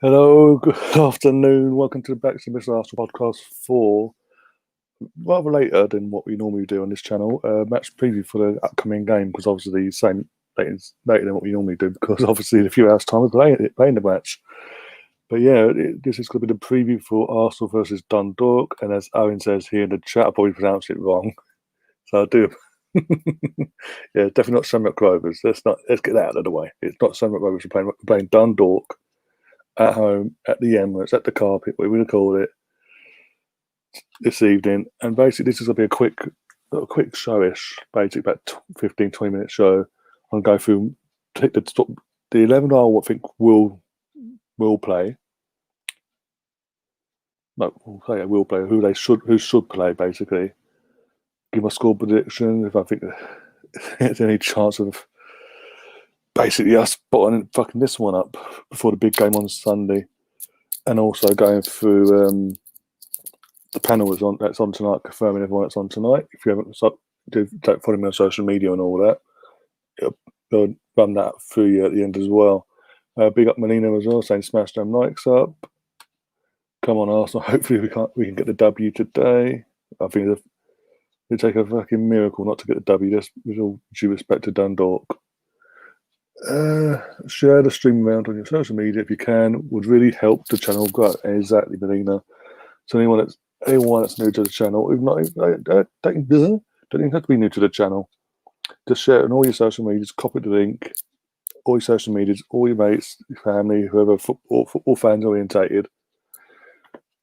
Hello, good afternoon. Welcome to the Back to Mr. Arsenal podcast for rather later than what we normally do on this channel. Match preview for the upcoming game because obviously the same later than what we normally do because obviously in a few hours' time we're playing the match. But yeah, this is going to be the preview for Arsenal versus Dundalk, and as Owen says here in the chat, I probably pronounced it wrong, so I do. Yeah, definitely not Shamrock Rovers. Let's get that out of the way. It's not Shamrock Rovers. We're playing Dundalk at home, at the Emirates, at the carpet, what we would call it, this evening. And basically, this is going to be a quick showish, basically about 15, 20-minute show. I'm going to go through, take the 11 I think will play. No, we'll say will play, who should play, basically. Give my score prediction, if I think there's any chance of basically us bottoming fucking this one up before the big game on Sunday. And also going through the panel that's on tonight, confirming everyone that's on tonight. If you haven't, don't follow me on social media and all that. They'll run that through you at the end as well. Big up Melina as well, saying smash them likes up. Come on, Arsenal. Hopefully we can get the W today. I think it'd take a fucking miracle not to get the W. Just with all due respect to Dundalk. Share the stream around on your social media if you can. Would really help the channel grow. Exactly, Melina. So anyone that's new to the channel, if not, don't even have to be new to the channel. Just share it on all your social medias, copy the link, all your social medias, all your mates, your family, whoever, football fans orientated.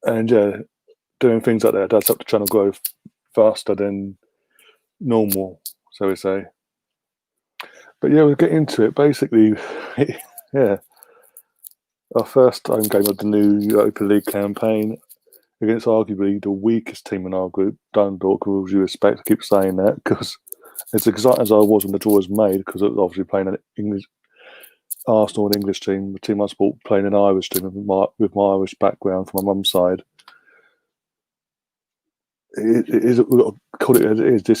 And yeah, doing things like that does help the channel grow faster than normal, so we say. But yeah, we'll get into it. Basically, yeah, our first home game of the new Europa League campaign against arguably the weakest team in our group, Dundalk, with all due respect. I keep saying that because as excited as I was when the draw was made, because it was obviously playing an Arsenal, an English team, the team I support playing an Irish team with my Irish background from my mum's side. It is, we've got to call it as it is. This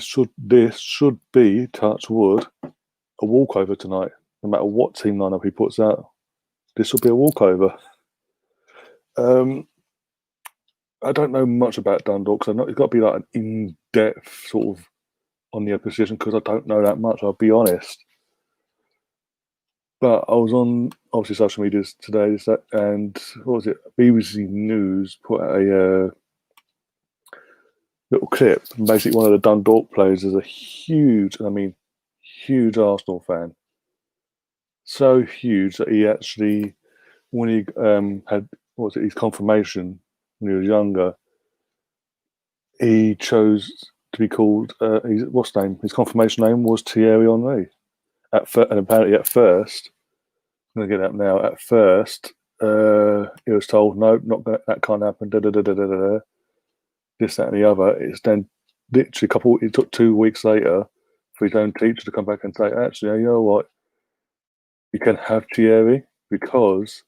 should be, touch wood, a walkover tonight. No matter what team lineup he puts out, this will be a walkover. I don't know much about Dundalk, so it's got to be like an in-depth sort of on the opposition because I don't know that much, I'll be honest. But I was on, obviously, social media today, and what was it? BBC News put out a little clip. And basically, one of the Dundalk players is a huge Arsenal fan. So huge that he actually, when he had, his confirmation when he was younger, he chose to be called, his confirmation name was Thierry Henry. And apparently at first, I'm going to get that now, at first, he was told, no, that can't happen, this, that, and the other. It's then literally it took 2 weeks later for his own teacher to come back and say, actually, you know what, you can have Thierry because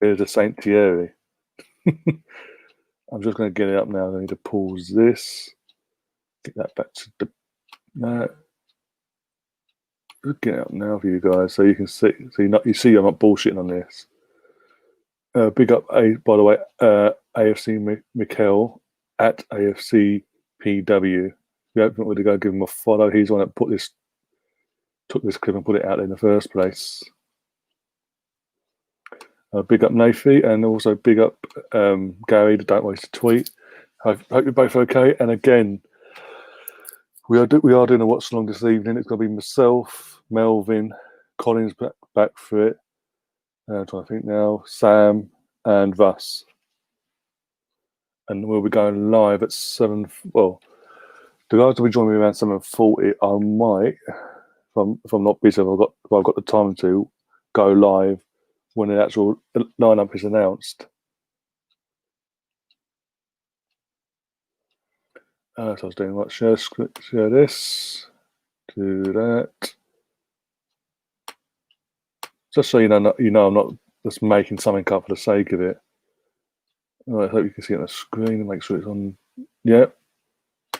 there's a Saint Thierry. I'm just going to get it up now. I need to pause this. Get that back to the. Get it up now for you guys so you can see. So you see I'm not bullshitting on this. Big up, by the way, AFC Mikel at AFC PW. If you haven't really go give him a follow, he's on it. Took this clip and put it out in the first place. Big up Nafi and also big up Gary. Don't waste a tweet. Hope you're both okay. And again, we are doing a watch along this evening. It's going to be myself, Melvin, Colin's back for it. I'm trying to think now. Sam and Russ. And we'll be going live at 7. Well, the guys will be joining me around 7:40. I might, if I'm not busy, if I've got the time to go live when the actual lineup is announced. So I was doing what? Share this, do that. Just so you know, I'm not just making something up for the sake of it. I hope you can see it on the screen and make sure it's on. Yeah. I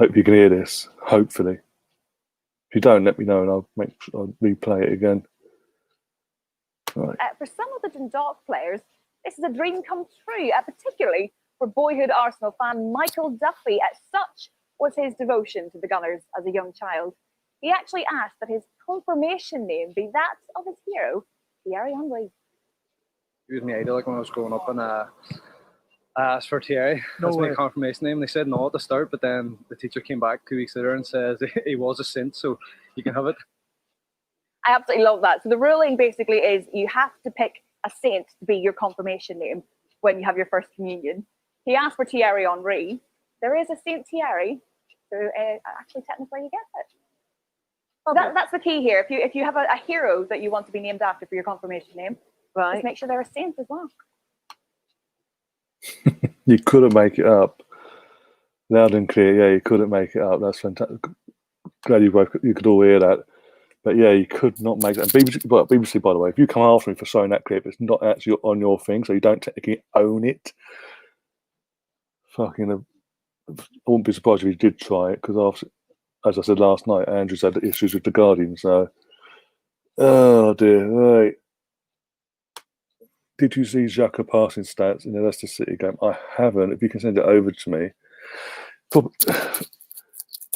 hope you can hear this, hopefully. If you don't, let me know and I'll replay it again. Right. For some of the Dundalk players, this is a dream come true, particularly for boyhood Arsenal fan Michael Duffy. Such was his devotion to the Gunners as a young child. He actually asked that his confirmation name be that of his hero, Thierry Henry. He was my idol when I was growing up, and I asked for Thierry as my confirmation name. They said no at the start, but then the teacher came back 2 weeks later and says he was a saint, so you can have it. I absolutely love that. So the ruling basically is you have to pick a saint to be your confirmation name when you have your first communion. He asked for Thierry Henry. There is a Saint Thierry, so actually technically you get it. Well, that's the key here. If you have a hero that you want to be named after for your confirmation name, just make sure they're a saint as well. You couldn't make it up. Loud and clear, yeah, you couldn't make it up. That's fantastic. Glad you could all hear that. But yeah, you could not make that. BBC, by the way, if you come after me for showing that clip, it's not actually on your thing, so you don't technically own it. Fucking, I wouldn't be surprised if you did try it, because after, as I said last night, Andrew's had issues with the Guardian, so. Oh dear, right. Did you see Xhaka passing stats in the Leicester City game? I haven't. If you can send it over to me. Probably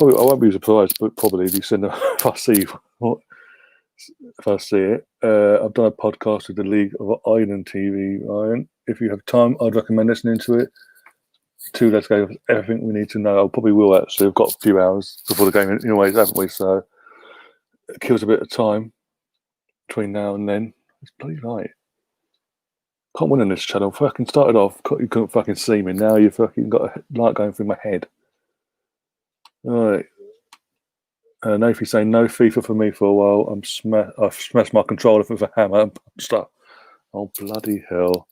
I won't be surprised, but probably if you send it, if I see it. I've done a podcast with the League of Ireland TV, Ryan. If you have time, I'd recommend listening to it. 2 Let's Go, everything we need to know. I probably will actually. We've got a few hours before the game anyways, haven't we? So it kills a bit of time between now and then. It's bloody right. Can't win on this channel. Fucking started off, you couldn't fucking see me. Now you fucking got a light going through my head. Alright. Nathan's saying no FIFA for me for a while. I've smashed my controller with a hammer and punched up. Oh bloody hell.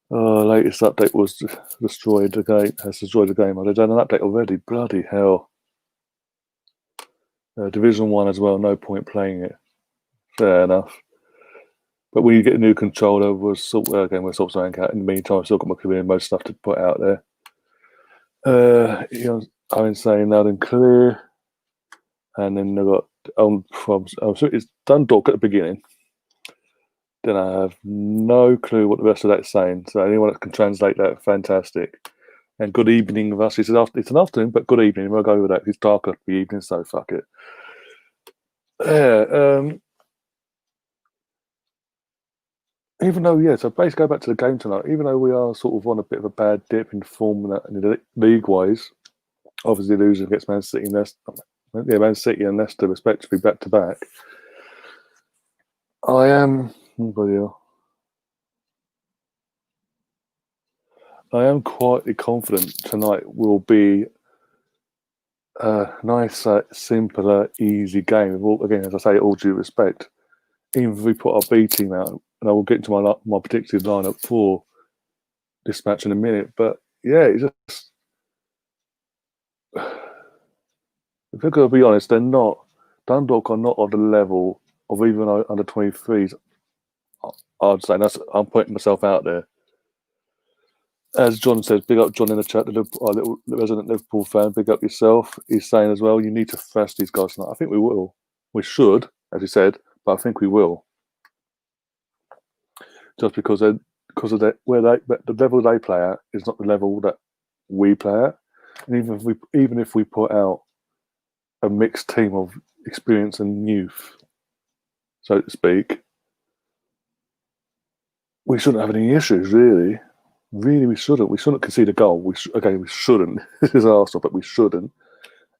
Latest update was destroyed the game. Has destroyed the game. I've done an update already. Bloody hell. Division 1 as well. No point playing it. Fair enough. But when you get a new controller, we're sorting something out. In the meantime, I've still got my career mode stuff to put out there. I'm saying loud and clear. And then I've got so it's Dundalk at the beginning. Then I have no clue what the rest of that's saying. So anyone that can translate that, fantastic. And good evening, Russ. It's an afternoon, but good evening. We'll go with that. It's dark at the evening, so fuck it. Yeah. Even though, so basically go back to the game tonight, even though we are sort of on a bit of a bad dip in form league-wise, obviously losing against Man City and Leicester respectively back-to-back, I am quietly confident tonight will be a nicer, simpler, easy game. Again, as I say, all due respect. Even if we put our B team out, and I will get into my predicted lineup for this match in a minute. But yeah, it's just, if we're going to be honest, Dundalk are not on the level of even under 23s. I'd say I'm putting myself out there. As John says, big up John in the chat, our little resident Liverpool fan, big up yourself. He's saying as well, you need to thrash these guys tonight. I think we will. We should, as he said, but I think we will. Just because the level they play at is not the level that we play at, and even if we put out a mixed team of experience and youth, so to speak, we shouldn't have any issues. Really, we shouldn't. We shouldn't concede a goal. We shouldn't. This is Arsenal, but we shouldn't.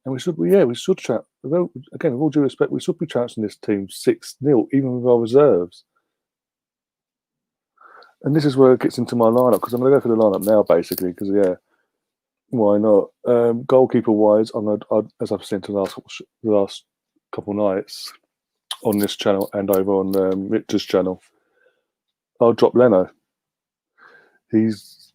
And we should chat. Again, with all due respect, we should be trouncing this team 6-0, even with our reserves. And this is where it gets into my lineup, because I'm going to go for the lineup now, basically, because, why not? Goalkeeper-wise, as I've seen the last couple of nights on this channel and over on Richard's channel, I'll drop Leno. He's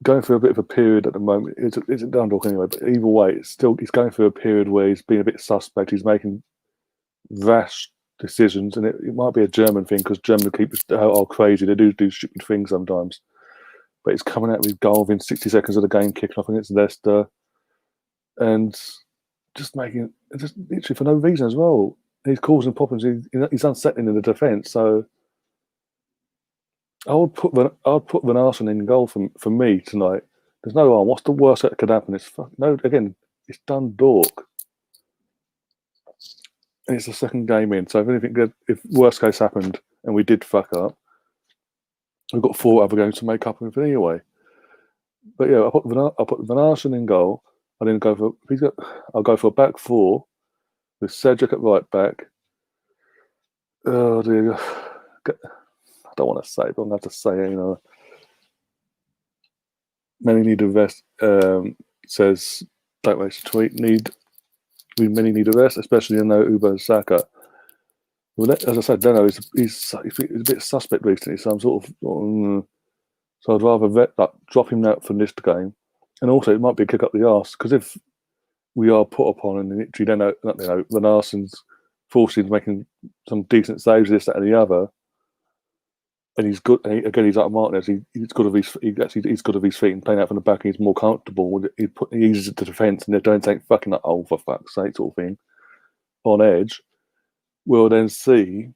going through a bit of a period at the moment. It's a Dundalk anyway, but either way, he's going through a period where he's been a bit suspect. He's making rash decisions, and it might be a German thing, because German keepers are crazy. They do stupid things sometimes. But he's coming out with goal within 60 seconds of the game, kicking off against Leicester, and just literally for no reason as well. He's causing problems. He's unsettling in the defence. So I would put Van Arsene in goal for me tonight. There's no harm. What's the worst that could happen? It's Dundalk. And it's the second game in. So if anything good, if worst case happened and we did fuck up, we've got 4 other games to make up with anyway. But yeah, I'll put Van Arsene in goal. I'll go for a back 4 with Cedric at right back. Oh dear. I don't want to say it, but I'm going to have to say it, Many need a rest, says, don't waste a tweet, many need a rest, especially Ubo Saka. Well, as I said, Leno he's a bit suspect recently, so I'm sort of, so I'd rather drop him out from this game. And also, it might be a kick up the arse, because if we are put upon and literally Van Arsen's forced into making some decent saves, this, that, and the other, and he's good. And again, he's like Martinez. He's good of his feet and playing out from the back. He's more comfortable. He eases it to defence, and they don't take fucking like, oh, for fuck's sake, sort of thing on edge. We'll then see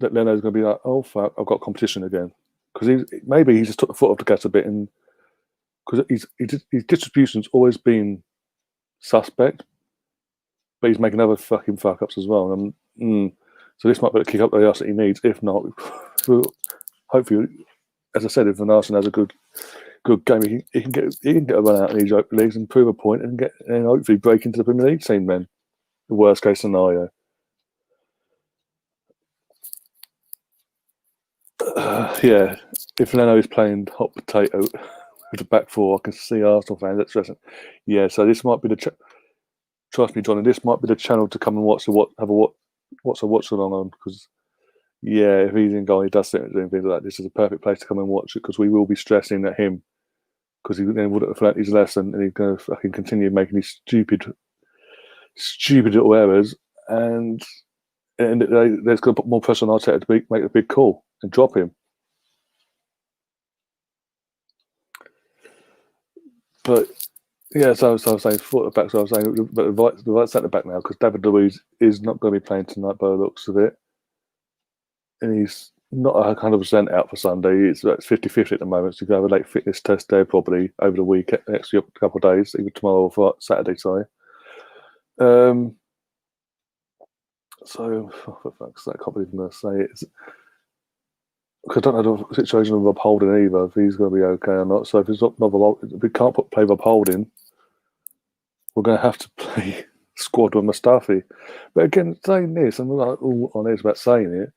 that Leno's going to be like, oh fuck, I've got competition again, because maybe he just took the foot off the gas a bit, and because his distribution's always been suspect, but he's making other fucking fuck ups as well. And so this might be the kick up the arse that he needs. If not, hopefully, as I said, if Van Arsene has a good game, he can get a run out in these open leagues and prove a point and hopefully break into the Premier League team. Then, the worst case scenario. Yeah, if Leno is playing hot potato with the back 4, I can see Arsenal fans expressing. Yeah, so this might be trust me, Johnny. This might be the channel to come and watch watch along on, because yeah, if he's in goal, he does doing things like that. This is a perfect place to come and watch it, because we will be stressing at him, because he then wouldn't have learnt his lesson, and he's going to fucking continue making these stupid little errors, and there's going to put more pressure on Arteta to make a big call and drop him. But yeah, so I was saying foot back. So I was saying, but the right centre back now, because David Luiz is not going to be playing tonight by the looks of it, and he's not 100% out for Sunday. It's 50-50 at the moment. So you can have a late fitness test there probably over the week, next couple of days, either tomorrow or Saturday. Sorry. So for fuck's sake, I can't believe I'm going to say it. Because I don't know the situation of Rob Holding either, if he's going to be okay or not. So if it's not if we can't play Rob Holding, we're going to have to play squad with Mustafi. But again, saying this, I'm like all on edge about saying it.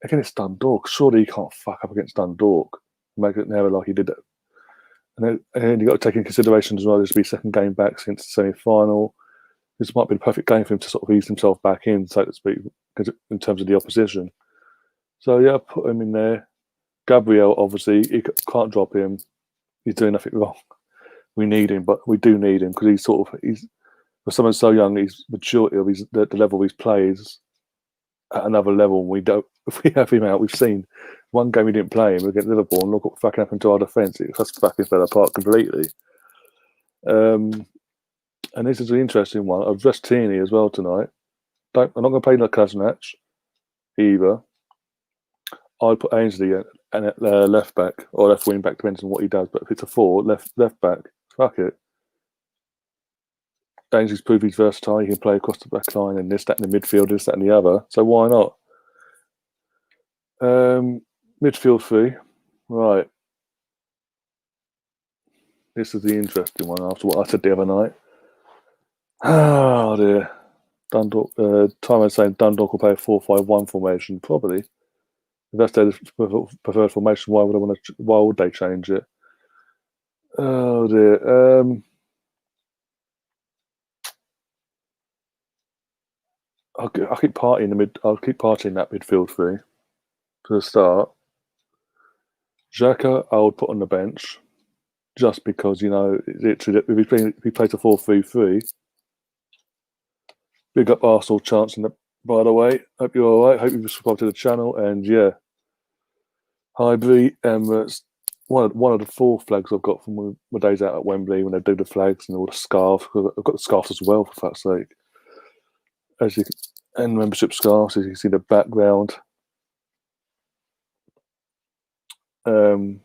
Again, it's Dundalk. Surely you can't fuck up against Dundalk. Make it never like he did it. And then you've got to take into consideration as well, this will be second game back since the semi-final. This might be the perfect game for him to sort of ease himself back in, so to speak, in terms of the opposition. So yeah, put him in there. Gabriel, obviously, you can't drop him. He's doing nothing wrong. We need him, but we do need him, because he's for someone so young, he's maturity of the level he's plays at another level. We don't. If we have him out, we've seen one game we didn't play him against Liverpool, and look what fucking happened to our defence. It just fucking fell apart completely. And this is an interesting one. I've dressed Tierney as well tonight. I'm not going to play Kolasinac either. I'd put Ainsley and left back or left wing back, depends on what he does. But if it's a 4, left back, fuck it. Ainsley's proved he's versatile. He can play across the back line and this, that, in the midfield, this, that, and the other. So why not? Midfield 3, right. This is the interesting one after what I said the other night. Oh dear. Dundalk. Time I'm saying Dundalk will play a 4-5-1 formation, probably. If that's their preferred formation, why would they change it? Oh dear. I'll keep partying that midfield 3 for the start. Xhaka, I would put on the bench, just because literally if he plays a 4-3-3. Big up Arsenal chance in that. By the way, hope you're all right. Hope you've subscribed to the channel, and yeah, Highbury, Emirates. One of the 4 flags I've got from my days out at Wembley when they do the flags and all the scarves. I've got the scarves as well, for fuck's sake. And membership scarves, as you can see the background. What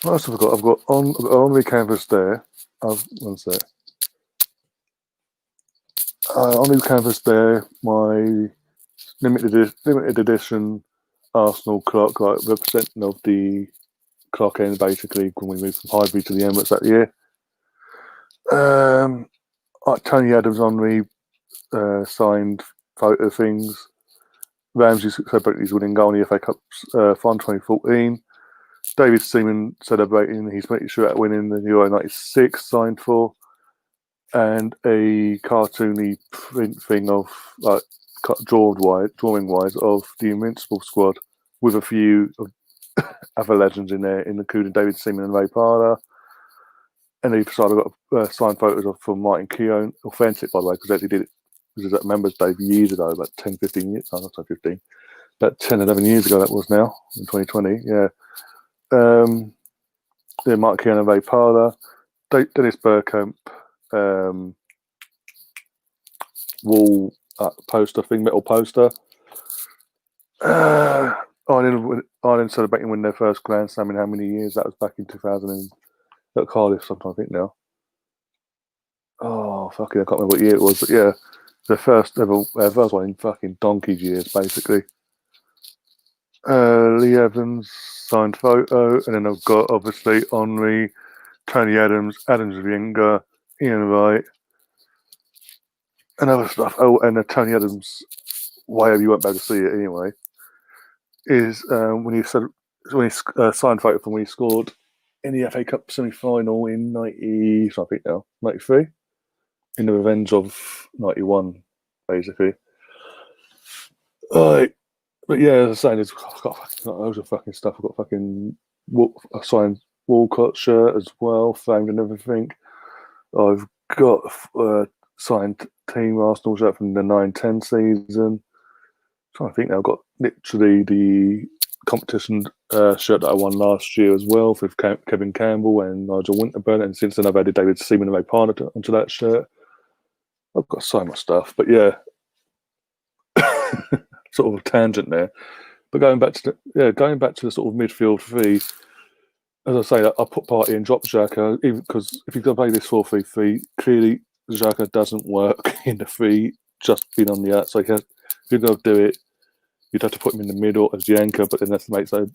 else have I got? I've got on the canvas there. One sec. On the canvas there, my limited edition Arsenal clock, like representing of the clock end, basically when we moved from Highbury to the Emirates that year. Tony Adams on the signed photo things. Ramsey celebrating his winning goal in the FA Cup final 2014. David Seaman celebrating his making at winning the Euro 96 signed for. And a cartoony print thing of like drawing wise of the Invincible squad with a few other legends in there, including David Seaman and Ray Parler. And either side I've got signed photos of from Martin Keown, authentic by the way, because actually did it. This was at Members Day years ago, about 10, 15 years. No, not so 15. About 10, 11 years ago that was now, in 2020. Yeah. Martin Keown and Ray Parler. Dennis Bergkamp. Wall poster thing, metal poster. Ireland celebrating winning their first Grand Slam in how many years? That was back in 2000 at Cardiff sometime, I think now. Oh, fucking, I can't remember what year it was, but yeah, the first one in fucking donkey's years, basically. Lee Evans signed photo, and then I've got obviously Henry, Tony Adams, Adams Vienga, Ian Wright, and other stuff. Oh, and Tony Adams, wherever you won't be able to see it anyway, is when he signed photo from when he scored in the FA Cup semi-final in 90, I think now, 93, in the revenge of 91, basically. But yeah, as I was saying, I've got loads of fucking stuff. I've got fucking a signed Walcott shirt as well, framed and everything. I've got a signed Team Arsenal shirt from the 9-10 season. I'm trying to think now, I've got literally the competition shirt that I won last year as well with Kevin Campbell and Nigel Winterburn, and since then I've added David Seaman and Ray Parner onto that shirt. I've got so much stuff, but yeah, sort of a tangent there. But going back to the sort of midfield three, as I say, I put Partey and drop Xhaka, even because if you're going to play this 4-3-3, clearly Xhaka doesn't work in the three, just being on the outside. If you're going to do it, you'd have to put him in the middle as the anchor, but then that makes no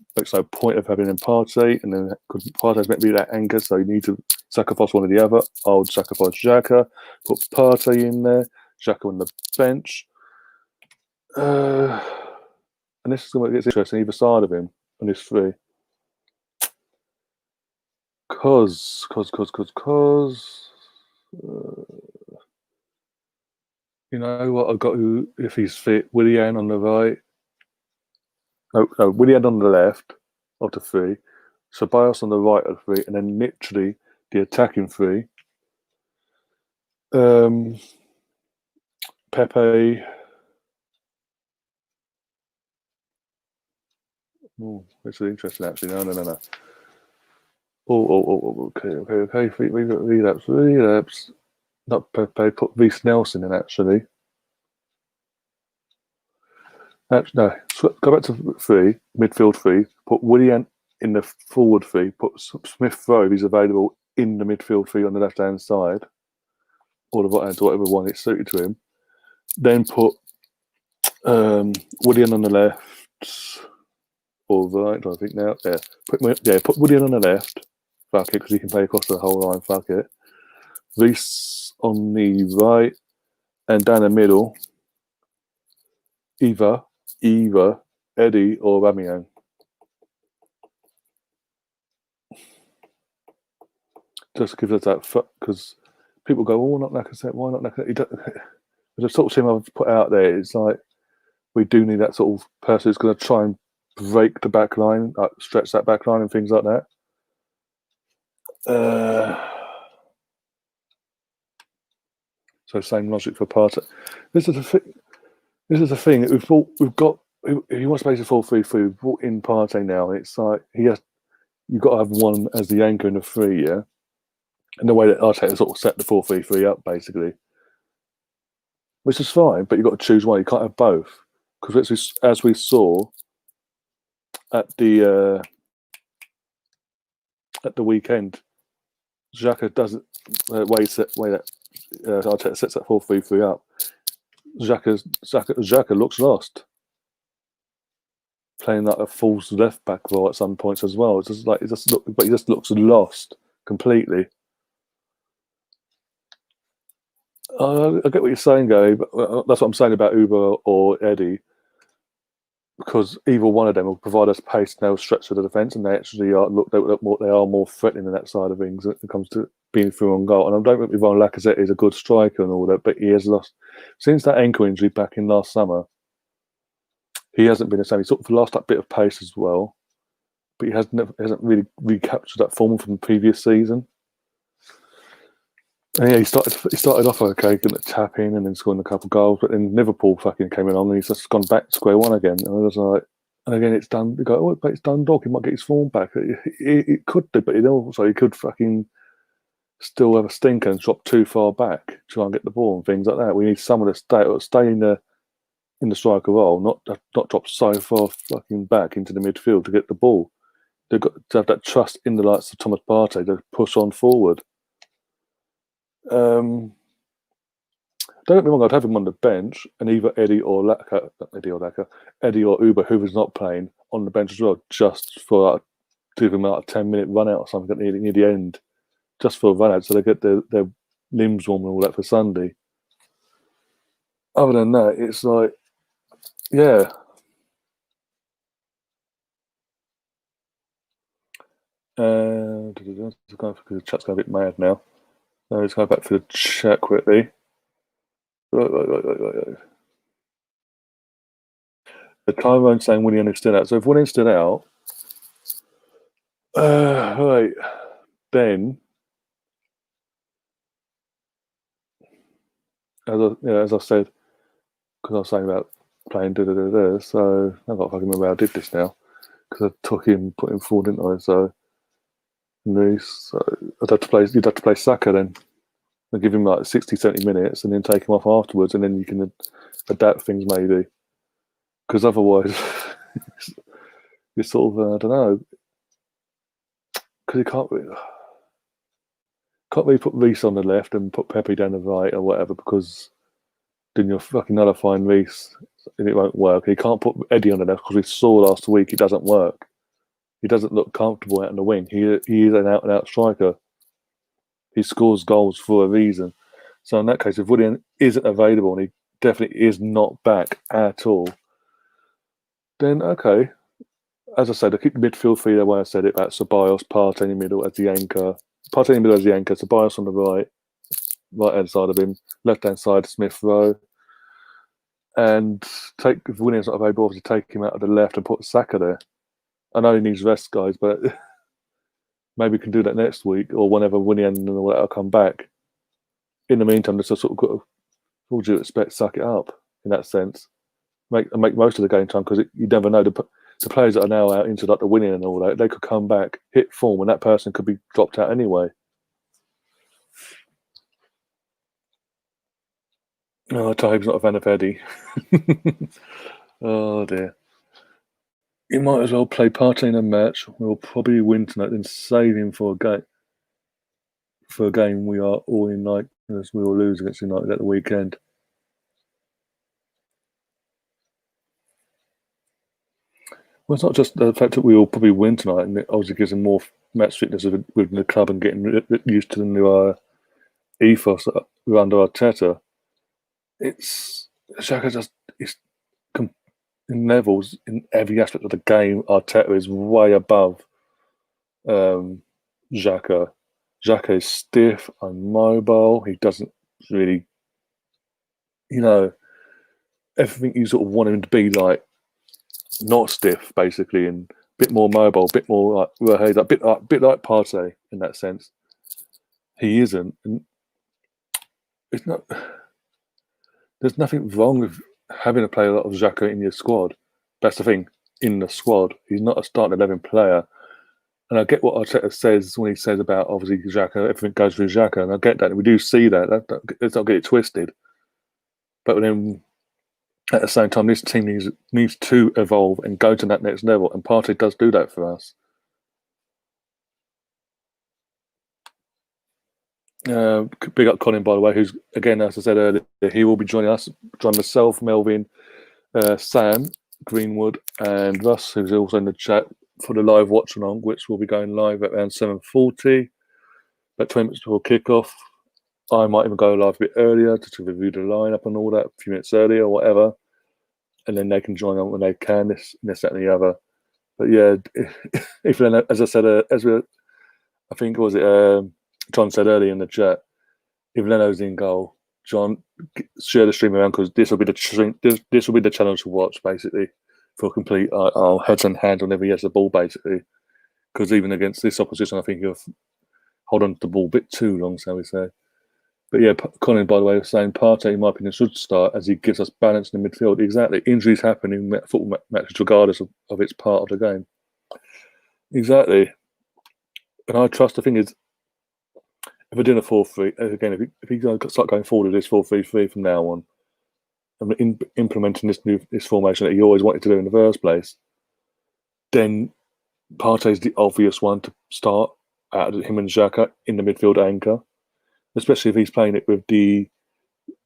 point of having him Partey, and then because Partey's meant to be that anchor, so you need to sacrifice one or the other. I would sacrifice Xhaka, put Partey in there, Xhaka on the bench. And this is going to get interesting, either side of him on this three. Cause you know what, I've got if he's fit, Willian on the right. No, Willian on the left of the three. Ceballos on the right of the three, and then literally the attacking three. Pepe. Oh, this is interesting actually. No. Okay. Relapse. Not Pepe, put Reece Nelson in actually. No, go back to three, midfield three, put Willian in the forward three, put Smith Rowe, if he's available, in the midfield three on the left hand side, or the right hand, whatever one it's suited to him. Then put Willian on the left, or right, I think now. Yeah, put Willian on the left. Fuck it, because he can play across the whole line. Fuck it. Reece on the right, and down the middle, either Eddie or Aubameyang. Just give us that, because people go, oh, not Lacazette, why not Lacazette? The sort of team I've put out there, it's like we do need that sort of person who's going to try and break the back line, like stretch that back line and things like that. So same logic for Partey. This is the thing. We've got. If he wants to play a 4-3-3, we've brought in Partey now. It's like you've got to have one as the anchor in the three, yeah. And the way that Arteta sort of set the 4-3-3 up, basically, which is fine. But you've got to choose one. You can't have both, because as we saw at the weekend, Xhaka doesn't way that Arteta sets that 4-3-3 up. Xhaka looks lost, playing like a false left back role at some points as well. It's just like he just looks lost completely. I get what you're saying, Gary, but that's what I'm saying about Uber or Eddie, because either one of them will provide us pace and they'll stretch to the defence, and they actually they are more threatening in that side of things when it comes to being through on goal. And I don't think Yvonne Lacazette is a good striker and all that, but he has lost since that ankle injury back in last summer. He hasn't been the same. He's sort of lost that bit of pace as well, but he hasn't really recaptured that form from the previous season. And yeah, he started off okay, getting a tap in and then scoring a couple of goals, but then Liverpool fucking came along and he's just gone back to square one again. And I was like, and again, it's done. You go, oh, but it's Dundalk. He might get his form back. It could do, but he could fucking still have a stinker and drop too far back, try and get the ball and things like that. We need someone to stay in the striker role, not drop so far fucking back into the midfield to get the ball. They've got to have that trust in the likes of Thomas Partey to push on forward. Don't get me wrong, I'd have him on the bench, and either Eddie or Uber, whoever's not playing, on the bench as well, just for to give him a 10-minute run out or something near the end, just for a run out, so they get their limbs warm and all that for Sunday. Other than that, it's like, yeah. The chat's going a bit mad now. Let's go back to the chat quickly. Right. The Tyrone saying Willian is still out. So if Willian's still out, right, then as I said, because I was saying about playing so I've got to fucking remember how I did this now, because I put him forward, didn't I? So you'd have to play Saka then. And give him like 60, 70 minutes and then take him off afterwards, and then you can adapt things maybe. Because otherwise, it's sort of, I don't know. Because you can't really put Reece on the left and put Pepe down the right or whatever, because then you're fucking nullifying Reece and it won't work. And you can't put Eddie on the left because we saw last week it doesn't work. He doesn't look comfortable out on the wing. He is an out-and-out striker. He scores goals for a reason. So in that case, if Willian isn't available and he definitely is not back at all, then okay. As I said, I keep the midfield three the way I said it, about Ceballos, Partey in the middle as the anchor. Partey in the middle as the anchor, Ceballos on the right-hand side of him, left-hand side, Smith Rowe. And if Willian's not available, obviously take him out of the left and put Saka there. I know he needs rest, guys, but maybe we can do that next week or whenever Willian and all that will come back. In the meantime, just sort of got to, what would you expect, suck it up in that sense. Make most of the game time, because you never know. The players that are now out into like the winning and all that, they could come back, hit form, and that person could be dropped out anyway. Oh, Taib's not a fan of Eddie. Oh dear. You might as well play Partey in a match. We'll probably win tonight, then save him for a game. For a game we are all in, like, as we will lose against United at the weekend. Well, it's not just the fact that we will probably win tonight, and it obviously gives them more match fitness within the club and getting used to the new ethos under Arteta. It's Xhaka just in levels in every aspect of the game. Arteta is way above Xhaka. Xhaka is stiff and mobile. He doesn't really, everything you sort of want him to be, like, not stiff, basically, and a bit more mobile, a bit more like a bit like Partey in that sense. He isn't, and it's not. There's nothing wrong with having to play a lot of Xhaka in your squad. That's the thing, in the squad. He's not a starting 11 player. And I get what Arteta says when he says about, obviously, Xhaka, everything goes through Xhaka, and I get that. And we do see that. Let's not get it twisted. But then at the same time, this team needs to evolve and go to that next level, and Partey does do that for us. Big up Colin, by the way, who's, again, as I said earlier, he will be joining us, joining myself, Melvin, Sam, Greenwood, and Russ, who's also in the chat for the live watch along, which will be going live at around 7:40, about 20 minutes before kickoff. I might even go live a bit earlier to review the lineup and all that, a few minutes earlier, or whatever, and then they can join on when they can, this, that, and the other. But yeah, if as I said, I think was it John said earlier in the chat, if Leno's in goal, John, share the stream around, because this will be the challenge to watch, basically, for complete our heads and hands whenever he has the ball, basically. Because even against this opposition, I think he'll hold on to the ball a bit too long, shall we say. But yeah, Colin, by the way, was saying Partey, in my opinion, should start, as he gives us balance in the midfield. Exactly. Injuries happen in football matches regardless of its part of the game. Exactly. And I trust, the thing is, if we're doing a 4-3, again, if he start going forward with this 4-3-3 from now on, and implementing this formation that he always wanted to do in the first place, then Partey's the obvious one to start out of him and Xhaka in the midfield anchor, especially if he's playing it with the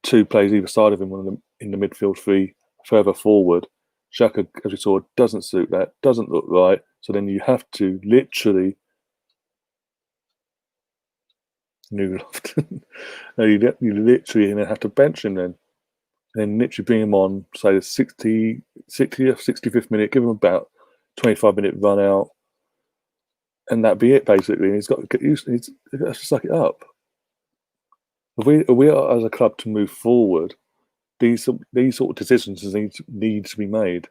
two players either side of him, one of them in the midfield three further forward. Xhaka, as we saw, doesn't suit that, doesn't look right, so then you have to literally you literally have to bench him then. And then literally bring him on, say the 60th, 65th minute, give him about 25-minute run out, and that'd be it, basically. And he's got to get used to it. He's got to suck it up. If we are, as a club, to move forward, these sort of decisions need to be made.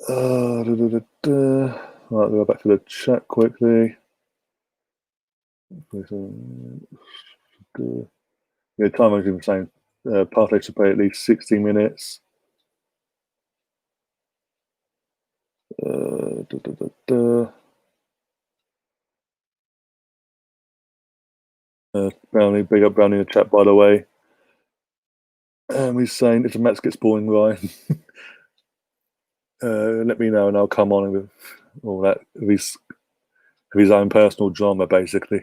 Right, we'll go back to the chat quickly. Yeah, time was even saying Partey should play at least 60 minutes. Brownie, big up Brownie in the chat, by the way. He's saying if the match gets boring, Ryan, let me know and I'll come on with all that of his own personal drama, basically.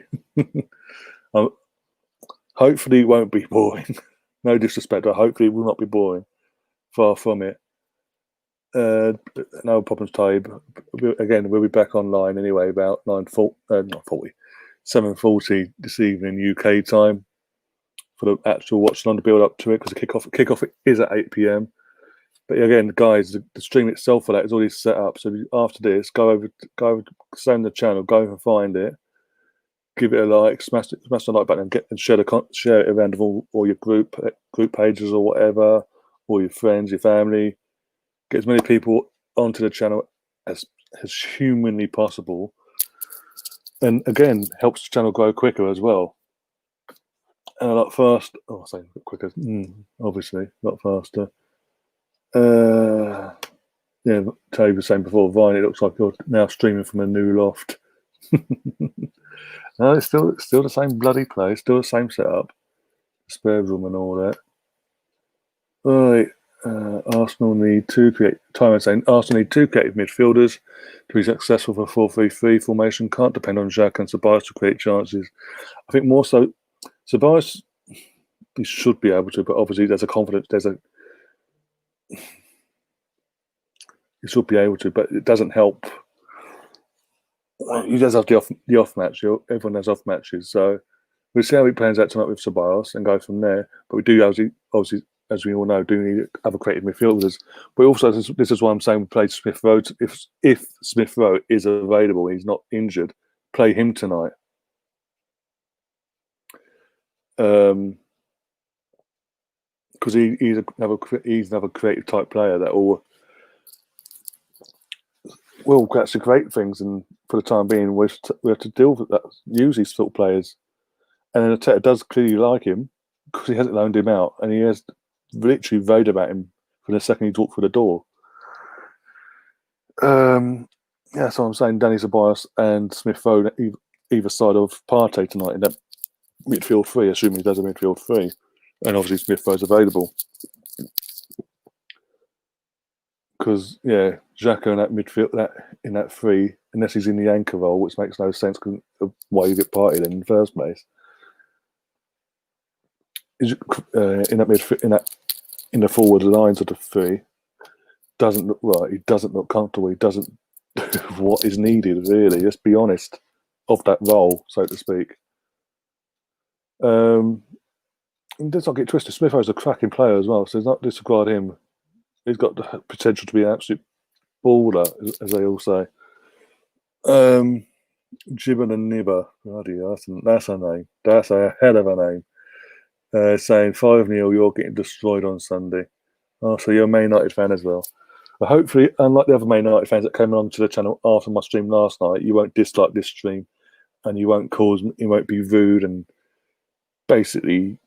Hopefully, it won't be boring. No disrespect, but hopefully, it will not be boring. Far from it. No problems, Taib. Again, we'll be back online anyway about 7:40 this evening UK time for the actual watch on to build up to it, because the kickoff is at 8 p.m. But again, guys, the stream itself for that is already set up. So after this, go over, send the channel, go over and find it, give it a like, smash the like button, and share it around with all your group pages or whatever, or your friends, your family. Get as many people onto the channel as humanly possible, and again, helps the channel grow quicker as well. And a lot faster. Oh, I say quicker. Obviously, a lot faster. Yeah, Tony was saying before, Vine, it looks like you're now streaming from a new loft. No, it's still the same bloody place, still the same setup, spare room and all that. Right, Arsenal need two creative midfielders to be successful for 4-3-3 formation. Can't depend on Xhaka and Ceballos to create chances. I think more so, Ceballos, he should be able to, but obviously he should be able to, but it doesn't help. He does have the off match. Everyone has off matches, so we'll see how he plans out tonight with Ceballos and go from there. But we do obviously, as we all know, do need other creative midfielders. But also, this is why I'm saying we play Smith Rowe. If Smith Rowe is available, he's not injured, play him tonight. Because he's another creative type player that will actually create things, and for the time being, we have to deal with that. Use these sort of players, and then Arteta does clearly like him because he hasn't loaned him out, and he has literally raved about him from the second he walked through the door. Yeah, so I'm saying Danny Ceballos and Smith Rowe either side of Partey tonight in that midfield three, assuming he does a midfield three, and obviously Smith Rowe's available. Because Xhaka in that midfield, in that three, unless he's in the anchor role, which makes no sense because of why you get Partey in the first place. In that midfield, in the forward lines of the three, doesn't look right. He doesn't look comfortable. He doesn't do what is needed, really. Let's be honest, of that role, so to speak. Let's not get twisted. Smith Rowe's a cracking player as well, so let's not disregard him. He's got the potential to be an absolute baller, as they all say. Jibber and Nibber, bloody, that's a name. That's a hell of a name. Saying 5-0, you're getting destroyed on Sunday. Oh, so you're a Man United fan as well. But hopefully, unlike the other Man United fans that came along to the channel after my stream last night, you won't dislike this stream, and you won't be rude and basically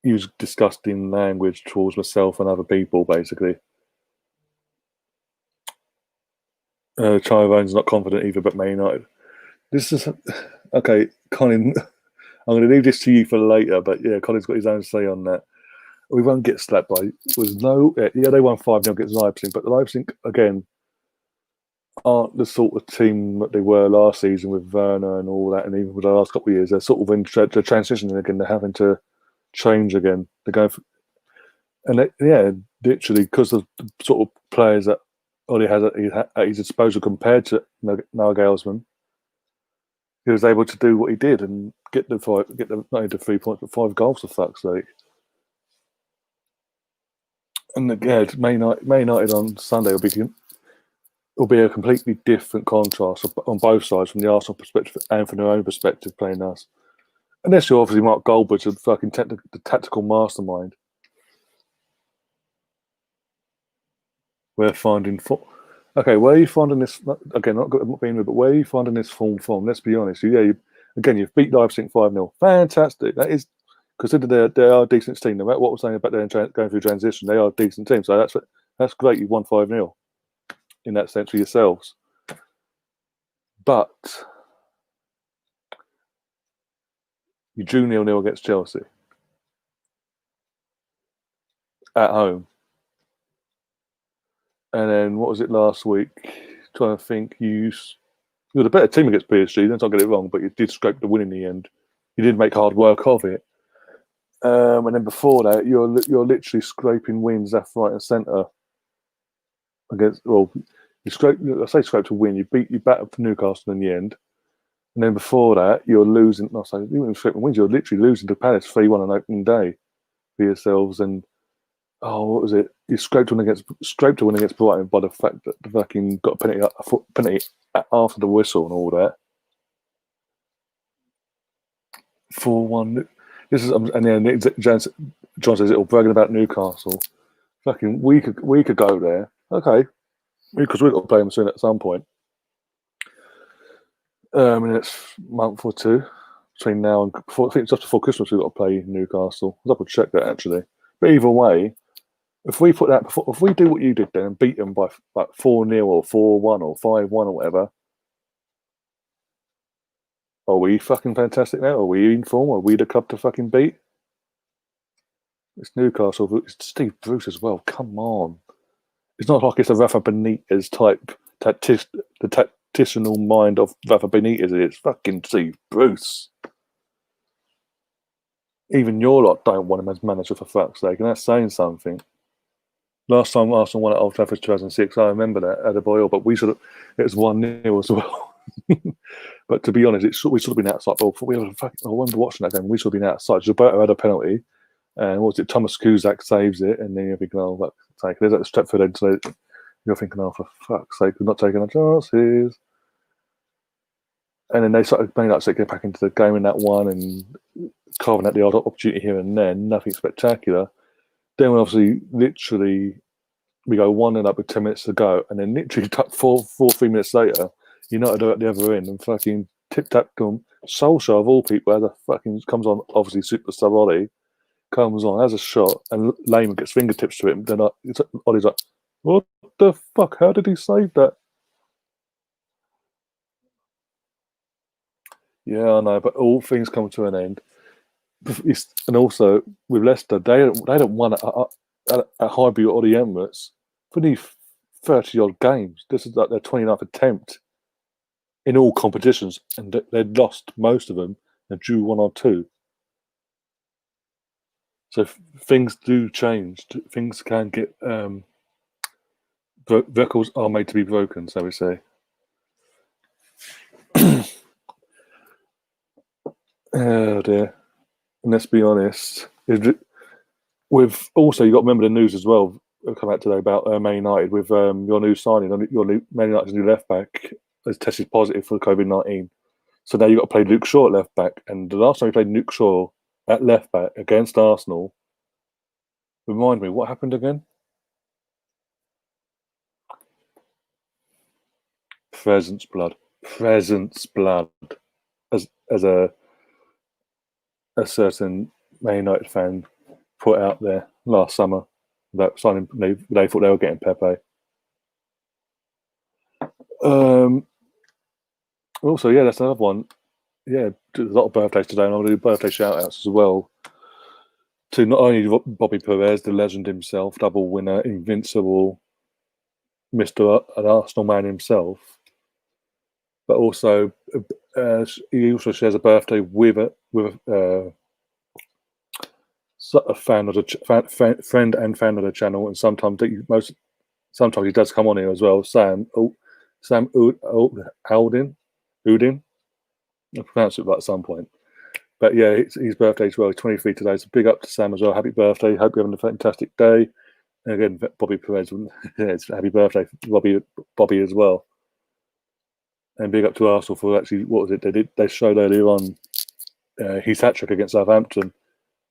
use disgusting language towards myself and other people, basically. Tyrone's not confident either, but Man United. This is okay, Colin. I'm going to leave this to you for later, but yeah, Colin's got his own say on that. We won't get slapped by. They won 5-0 against Leipzig, but Leipzig again aren't the sort of team that they were last season with Werner and all that, and even with the last couple of years, they're sort of in the transition again. They're having to change again. They're going for, and literally because of the sort of players that Ollie has at his disposal compared to Nagelsmann, he was able to do what he did and get not only the 3 points but 5 goals for fuck's sake. And again, Man United on Sunday will be a completely different contrast on both sides, from the Arsenal perspective and from their own perspective, playing us. Unless you're obviously Mark Goldbridge, the fucking the tactical mastermind. We're finding okay, where are you finding this? Again, not being rude, but where are you finding this form from? Let's be honest. You've beat Leipzig 5-0. Fantastic. That is, consider they are a decent team. No matter what we're saying about them going through transition, they are a decent team. So that's great. You won 5-0 in that sense for yourselves. But you drew 0-0 against Chelsea at home. And then what was it last week? Trying to think, you were the better team against PSG. Let's not get it wrong, but you did scrape the win in the end. You did make hard work of it. And then before that, you're literally scraping wins left, right, and centre against. Well, I say scrape to win. You battled for Newcastle in the end, and then before that, you're losing. You weren't scraping wins. You're literally losing to Palace 3-1 on opening day for yourselves. And what was it? You scraped a win against Brighton by the fact that the fucking got a penalty after the whistle and all that. 4-1. This is and then John says it'll bragging about Newcastle. Fucking week ago there. Okay, because we've got to play them soon at some point. In the next month or two between now and I think it's just before Christmas we've got to play Newcastle. I'll double check that actually. But either way, if we do what you did then and beat them by like 4-0 or 4-1 or 5-1 or whatever. Are we fucking fantastic now? Are we in form? Are we the club to fucking beat? It's Newcastle. It's Steve Bruce as well. Come on. It's not like it's a Rafa Benitez type, the tactical mind of Rafa Benitez. It's fucking Steve Bruce. Even your lot don't want him as manager, for fuck's sake, and that's saying something. Last time Arsenal won at Old Trafford 2006, I remember that at the Boyle, but it was 1-0 as well. But to be honest, we should have been outside. I remember watching that game. We should have been outside. Gilberto had a penalty, and what was it? Thomas Kuzak saves it, and then you're thinking, "Oh, fuck's sake!" There's that Stretford end. So you're thinking, "Oh, for fuck's sake, we're not taking our chances." And then they started playing like getting back into the game in that one and carving out the odd opportunity here and there. Nothing spectacular. Then obviously, literally, we go 1-0 up with 10 minutes to go, and then literally 3 minutes later. United are at the other end and fucking tip-tap them. Solskjaer, of all people, comes on, obviously super sub Ollie, comes on, has a shot, and Lehman gets fingertips to him. Then Ollie's like, what the fuck? How did he save that? Yeah, I know, but all things come to an end. And also with Leicester, they don't won at Highbury or the Emirates for nearly 30 odd games. This is like their 29th attempt in all competitions, and they'd lost most of them and drew one or two. So things do change. Things can get records are made to be broken, so we say. Oh dear. And let's be honest. With also, you got to remember the news as well. Come out today about Man United with your new signing. Your Man United's new left back has tested positive for COVID-19. So now you've got to play Luke Shaw at left back. And the last time we played Luke Shaw at left back against Arsenal, remind me, what happened again? Presence blood. As a certain Man United fan put out there last summer about signing. They thought they were getting Pepe. Also, yeah, that's another one. Yeah, there's a lot of birthdays today, and I'll do birthday shout-outs as well to not only Bobby Perez, the legend himself, double winner, invincible, Mr. An Arsenal man himself, but also he also shares a birthday with a fan of the friend and fan of the channel, and sometimes he does come on here as well. Sam Udin. I'll pronounce it right at some point. But yeah, his birthday as well. He's 23 today. So big up to Sam as well. Happy birthday. Hope you're having a fantastic day. And again, Bobby Perez, it's happy birthday, Bobby as well. And big up to Arsenal for actually, what was it? They showed earlier on his hat trick against Southampton.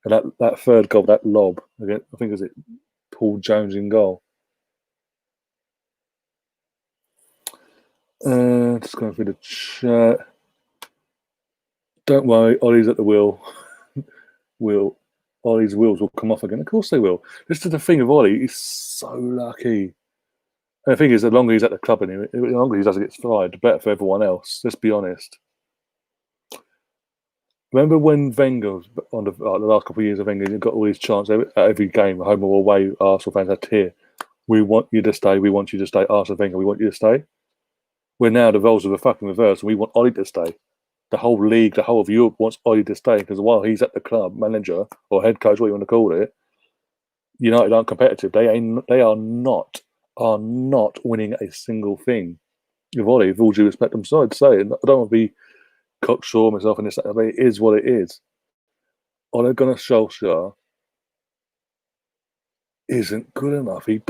And that third goal, that lob, again, I think, is it Paul Jones in goal. Just going through the chat. Don't worry, Ollie's at the wheel. Ollie's wheels will come off again. Of course they will. This is the thing of Ollie. He's so lucky. And the thing is, the longer he's at the club, and the longer he doesn't get fired, the better for everyone else. Let's be honest. Remember when Wenger, on the last couple of years of Wenger, got all these chants at every game, home or away, Arsenal fans had to hear, "We want you to stay. We want you to stay." Arsenal Wenger, we want you to stay. We're now the roles are the fucking reverse, and we want Ollie to stay. The whole league, the whole of Europe wants Ollie to stay because while he's at the club, manager or head coach, what you want to call it, United aren't competitive. They are not winning a single thing. With Ollie, with all due respect, I'm sorry to say, I don't want to be cocksure myself in this. I mean, it is what it is. Ole Gunnar Solskjaer isn't good enough. He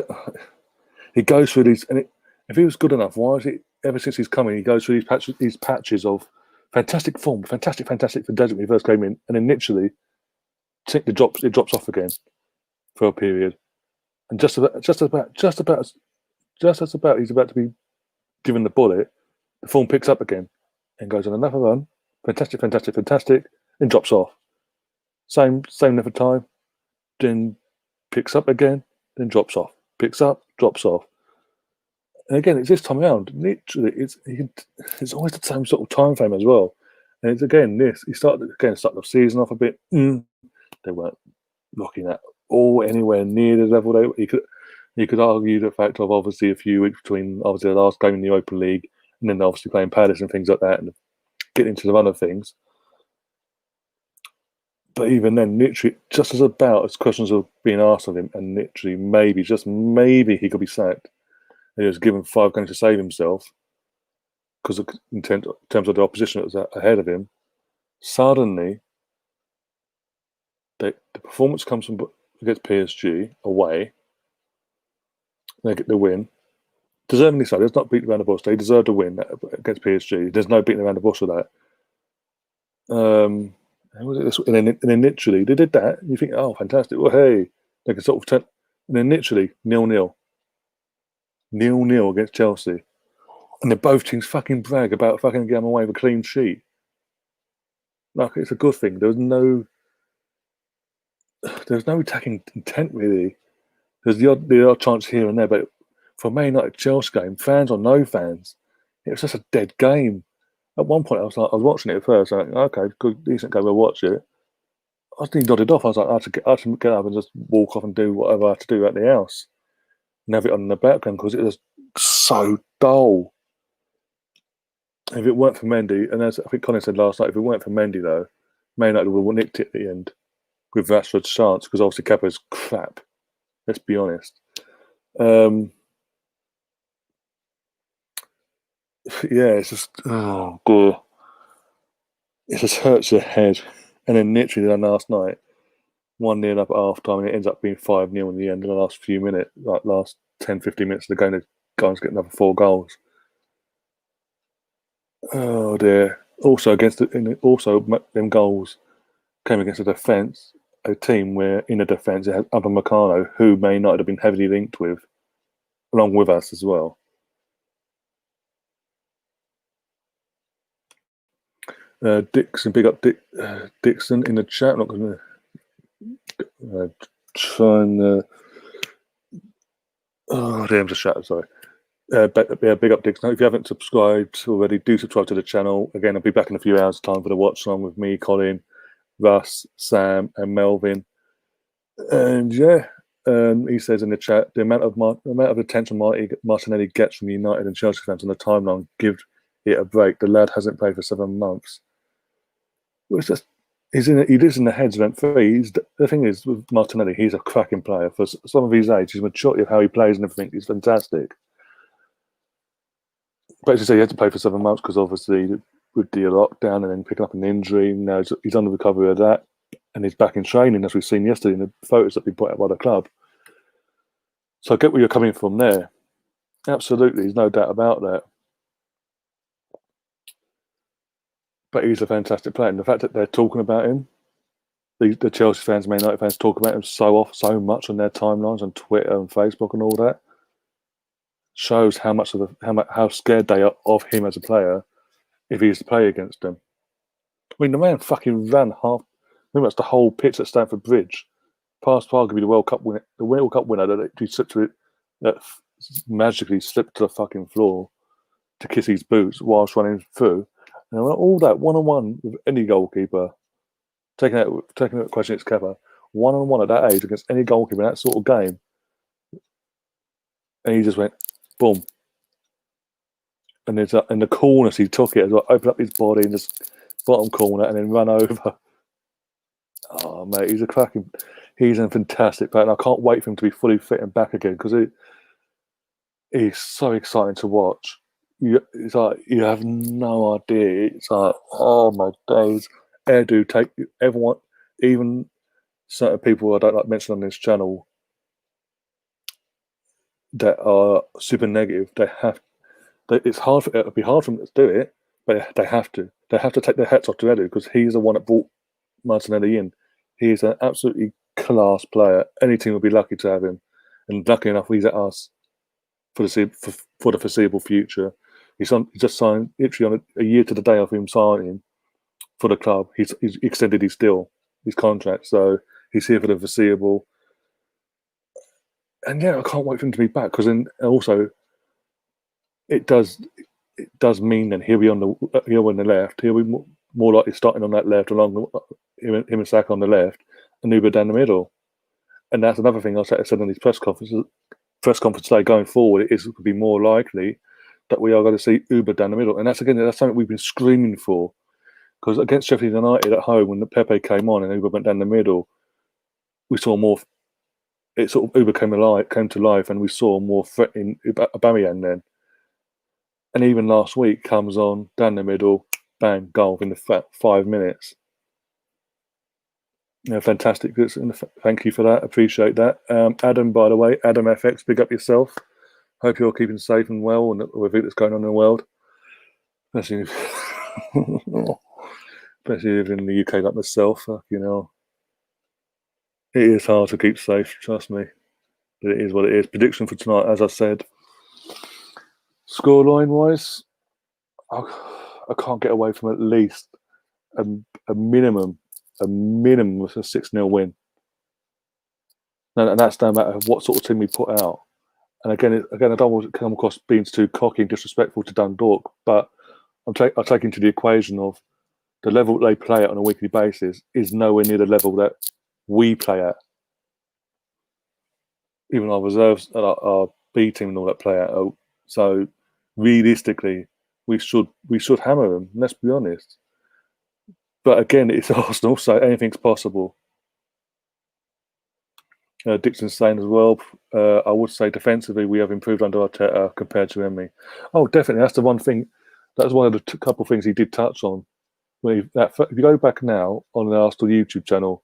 goes through these, and if he was good enough, why is it? Ever since he's coming, he goes through these patches of fantastic form, fantastic for Desert when he first came in, and then literally, it drops off again for a period, and just as about he's about to be given the bullet, the form picks up again, and goes on another run, fantastic, and drops off. Same length of time, then picks up again, then drops off, picks up, drops off. And again, it's this time around. Literally, it's always the same sort of time frame as well. And it's again this. He started the season off a bit. They weren't looking at all anywhere near the level you could argue the fact of obviously a few weeks between obviously the last game in the Open League and then obviously playing Palace and things like that and getting into the run of things. But even then, literally, just as questions are being asked of him, and literally maybe, just maybe, he could be sacked. He was given 5 games to save himself because in terms of the opposition that was ahead of him. Suddenly, the performance comes from against PSG away. They get the win. Deservingly so. There's not beating around the bush. They deserved a win against PSG. There's no beating around the bush with that. And then literally they did that. And you think, oh, fantastic. Well, hey, they can sort of turn. And then literally 0-0 against Chelsea, and then both teams fucking brag about fucking getting away with a clean sheet. Like it's a good thing. There's no attacking intent really. There's the odd chance here and there, but for a Man United Chelsea game, fans or no fans, it was just a dead game. at one point, I was watching it at first. Like, okay, good, decent game. We'll watch it. I was nearly nodded off. I was like, I had to get up and just walk off and do whatever I had to do at the house. And have it on in the background because it was so dull. If it weren't for Mendy, and as I think Colin said last night, if it weren't for Mendy though, Man United would have nicked it at the end with Rashford's chance because obviously Kepa's crap. Let's be honest. Yeah, it's just god, it just hurts your head. And then literally then last night, 1-0 up at half time, and it ends up being 5-0 in the end in the last few minutes, like last 10-15 minutes of the game. The guys get another 4 goals. Oh dear. Also them goals came against a defence, a team where in the defence it had Upamecano, who may not have been heavily linked with, along with us as well. Dixon, big up Dixon in the chat. I'm not going to try and. Oh, damn, just shut up, sorry. Big up Dixon. If you haven't subscribed already, do subscribe to the channel. Again, I'll be back in a few hours' time for the watch along with me, Colin, Russ, Sam, and Melvin. And yeah, he says in the chat, the amount of attention Martinelli gets from United and Chelsea fans on the timeline, give it a break. The lad hasn't played for 7 months. Well, it's just he lives in the heads rent free. The thing is with Martinelli, he's a cracking player for some of his age. His maturity of how he plays and everything is fantastic. But as you say, he had to play for 7 months because obviously with the lockdown and then picking up an injury, now he's on the recovery of that, and he's back in training as we've seen yesterday in the photos that have been put out by the club. So I get where you're coming from there. Absolutely, there's no doubt about that. But he's a fantastic player, and the fact that they're talking about him, the Chelsea fans, Man United fans talk about him so much on their timelines on Twitter and Facebook and all that, shows how scared they are of him as a player if he is to play against them. I mean, the man fucking ran pretty much the whole pitch at Stamford Bridge, past arguably the World Cup winner, that he slipped to it, that magically slipped to the fucking floor to kiss his boots whilst running through. And all that one-on-one with any goalkeeper, taking out the question, it's Kepa, one-on-one at that age against any goalkeeper in that sort of game, and he just went boom. And there's in the corners he took it as well, opened up his body and just bottom corner and then run over. Oh mate, he's a fantastic player, and I can't wait for him to be fully fit and back again because he's so exciting to watch. It's like you have no idea. It's like, oh my days. Take everyone, even certain people I don't like mentioning on this channel that are super negative. It's hard. It'll be hard for them to do it, but they have to. They have to take their hats off to Edu because he's the one that brought Martinelli in. He's an absolutely class player. Any team will be lucky to have him, and lucky enough he's at us for the foreseeable future. He just signed literally on a year to the day of him signing for the club. He's extended his contract, so he's here for the foreseeable. And yeah, I can't wait for him to be back because then also it does mean then he'll be on the left. He'll be more likely starting on that left along him and Saka on the left, and Uber down the middle. And that's another thing I said on his press conference today. Going forward, it would be more likely that we are going to see Uber down the middle, and that's something we've been screaming for. Because against Sheffield United at home, when the Pepe came on and Uber went down the middle, we saw more. It sort of Uber came to life, and we saw more threatening Aubameyang then. And even last week comes on down the middle, bang, goal in the 5 minutes. Yeah, fantastic. Thank you for that. Appreciate that. Adam, by the way, Adam FX, big up yourself. Hope you're keeping safe and well, and everything that's going on in the world. Especially in the UK like myself, it is hard to keep safe, trust me. But it is what it is. Prediction for tonight, as I said. Scoreline wise, I can't get away from at least a minimum of a 6-0 win. And that's no matter what sort of team we put out. And again, I don't want to come across being too cocky and disrespectful to Dundalk, but I take into the equation of the level they play at on a weekly basis is nowhere near the level that we play at. Even our reserves, our B team and all that play at. So realistically, we should hammer them. Let's be honest. But again, it's Arsenal, so anything's possible. Dixon's saying as well, I would say defensively we have improved under Arteta compared to Emery. Oh, definitely. That's the one thing. That's one of the couple of things he did touch on. If you go back now on the Arsenal YouTube channel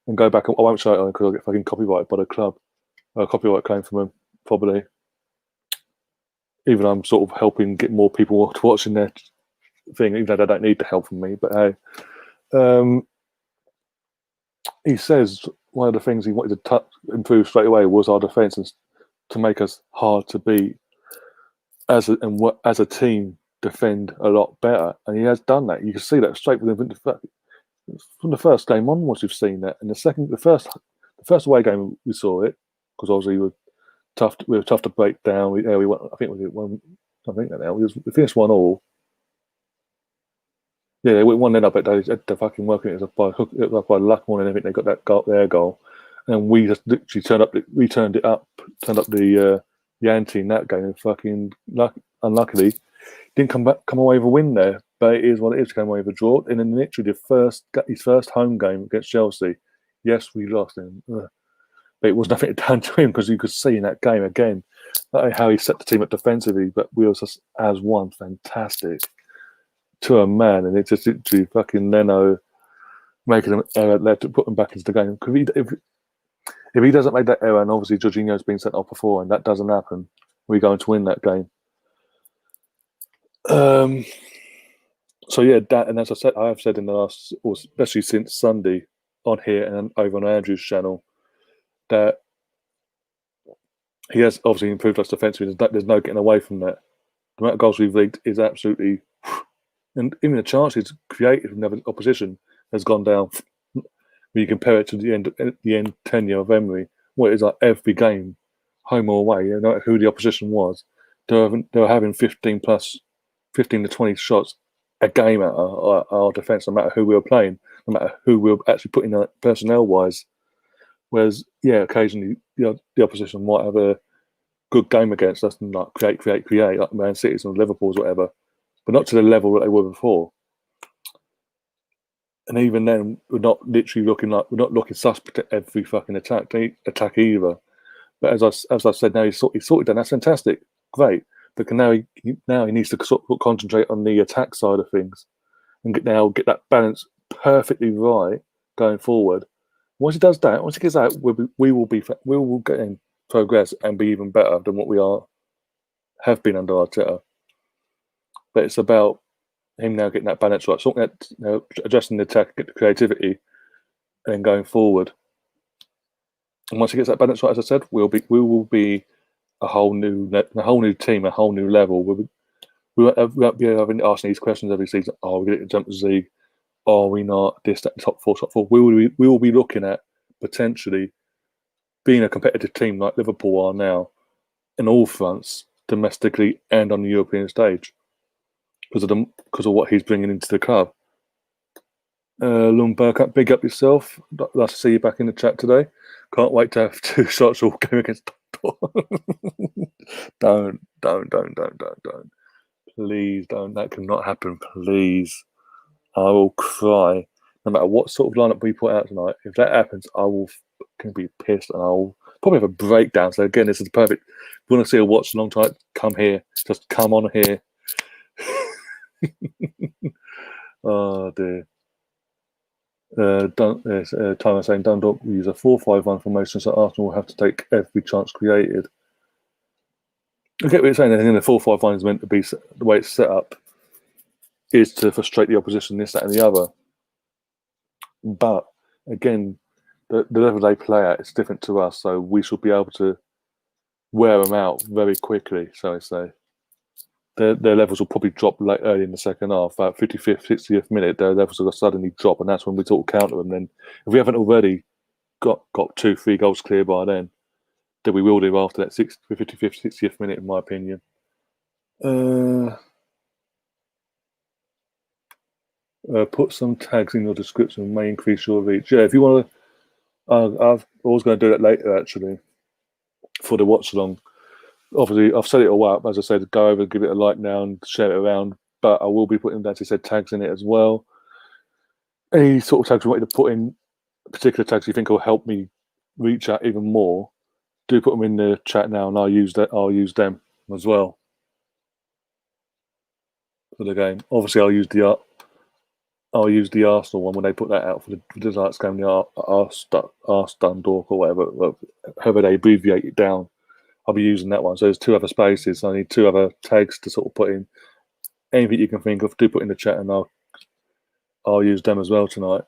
and go back, I won't show it on because I'll get fucking copyrighted by the club. Copyright claim from him, probably. Even I'm sort of helping get more people watching their thing, even though they don't need the help from me. But hey, he says one of the things he wanted to improve straight away was our defence and to make us hard to beat as a team, defend a lot better, and he has done that. You can see that straight from the first game onwards. You've seen that, and the first away game we saw it because obviously we were tough to break down. We went. I think we won. I think that now we finished 1-1. Yeah, we won then up at the fucking working. It was by luck more than anything. They got their goal, and we just literally turned up the ante in that game. And fucking unluckily, didn't come away with a win there. But it is what it is. Came away with a draw, and then literally his first home game against Chelsea. Yes, we lost, but it was nothing down to him because you could see in that game again how he set the team up defensively. But we were just as one fantastic. To a man, and it's just literally fucking Leno making an error there to put him back into the game. If he doesn't make that error, and obviously Jorginho's been sent off before, and that doesn't happen, we're going to win that game. So yeah, that, and as I have said in the last, or especially since Sunday, on here and over on Andrew's channel, that he has obviously improved us defensively. There's no getting away from that. The amount of goals we've leaked is absolutely. And even the chances created from the opposition has gone down. When you compare it to the end tenure of Emery, what it is like every game, home or away, no matter who the opposition was, they were having 15 to 20 shots a game at our defence, no matter who we were playing, no matter who we were actually putting out personnel wise. Whereas, yeah, occasionally the opposition might have a good game against us and like create, like Man City's and Liverpool's, whatever. But not to the level that they were before. And even then, we're not looking suspect at every fucking attack either. But as I said, now he's sorted that. That's fantastic, great. But now he needs to sort of concentrate on the attack side of things and get that balance perfectly right going forward. Once he does that, once he gets out, we will get in progress and be even better than what we have been under Arteta. But it's about him now getting that balance right, sorting that, adjusting the attack, get the creativity, and going forward. And once he gets that balance right, as I said, we will be a whole new team, a whole new level. We won't be having asking these questions every season. Are we going to get Champions League? Are we not? This, that, top four. We will be looking at potentially being a competitive team like Liverpool are now, in all fronts, domestically and on the European stage. Because of what he's bringing into the club. Lundberg, big up yourself. Nice to see you back in the chat today. Can't wait to have 2 shots all game against Dundalk. Don't. Please don't. That cannot happen. Please. I will cry. No matter what sort of lineup we put out tonight, if that happens, I will be pissed and I'll probably have a breakdown. So again, this is perfect. If you want to see a watch along tonight, come here. Just come on here. Oh dear. Tyler saying Dundalk will use a 4-5-1 formation, so Arsenal will have to take every chance created. I get what you're saying. And the 4-5-1 is meant to be the way it's set up is to frustrate the opposition, this, that, and the other. But again, the level they play at is different to us, so we should be able to wear them out very quickly. So I say. Their levels will probably drop early in the second half. About 55th, 60th minute, their levels will suddenly drop, and that's when we sort of counter them. Then, if we haven't already got 2-3 goals clear by then we will do after that 55th, 60th minute, in my opinion. Put some tags in your description, may increase your reach. Yeah, if you want to, I was going to do that later actually for the watch along. Obviously, I've set it all up. As I said, go over, give it a like now, and share it around. But I will be putting, as I said, tags in it as well. Any sort of tags you want me to put in, particular tags you think will help me reach out even more, do put them in the chat now, and I'll use that. I'll use them as well for the game. Obviously, I'll use the Arsenal one when they put that out for the Dundalk game, the Dundalk or whatever, however they abbreviate it down. I'll be using that one. So there's 2 other spaces. So I need 2 other tags to sort of put in. Anything you can think of, do put in the chat, and I'll use them as well tonight.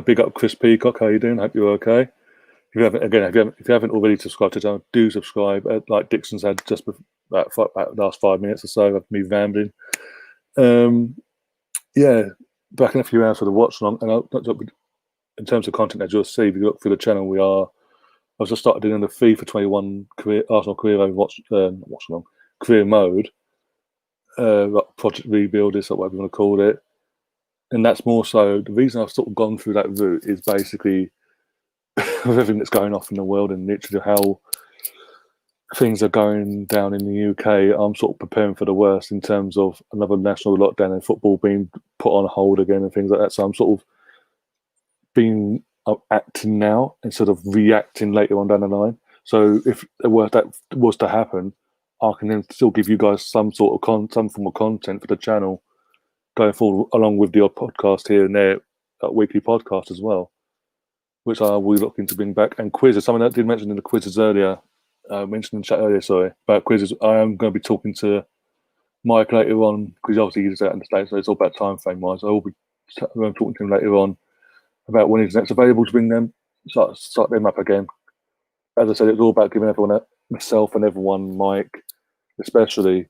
Big up Chris Peacock. How you doing? Hope you're okay. If you haven't already subscribed to the channel, do subscribe. Like Dixon's had just about the last 5 minutes or so of me rambling. Yeah, back in a few hours for the watch along. And in terms of content, as you'll see, if you look through the channel, I've just started doing the FIFA 21 Arsenal career watch along career mode, Project Rebuild, or whatever you want to call it. And that's more so the reason I've sort of gone through that route is basically with everything that's going off in the world and literally how things are going down in the UK. I'm sort of preparing for the worst in terms of another national lockdown and football being put on hold again and things like that. So I'm sort of being acting now instead of reacting later on down the line. So if that was to happen, I can then still give you guys some sort of some form of content for the channel going forward, along with the odd podcast here and there, weekly podcast as well, which I will be looking to bring back. And quizzes, something that I did mention in the quizzes earlier, mentioned in the chat earlier, sorry, about quizzes. I am going to be talking to Mike later on, because obviously he's out in the States, so it's all about time frame wise. I will be talking to him later on about when he's next available to bring them, start them up again. As I said, it's all about giving everyone, myself and everyone, Mike especially,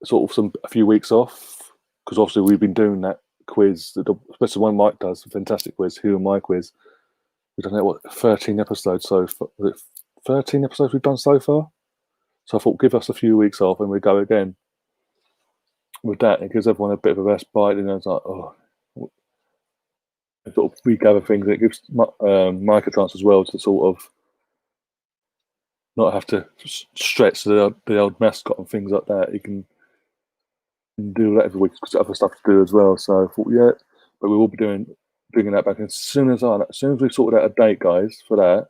sort of a few weeks off, because obviously we've been doing that quiz, especially when Mike does a fantastic quiz, Who Am I quiz. We've done 13 episodes so far. 13 episodes we've done so far. So I thought, give us a few weeks off and we go again. With that, it gives everyone a bit of a respite, and it's like, sort of regather things. It gives Mike a chance as well to sort of not have to stretch the old mascot and things like that. He can do that every week because other stuff to do as well. So I thought, yeah, but we will be bringing that back. And as soon as we've sorted out a date, guys, for that,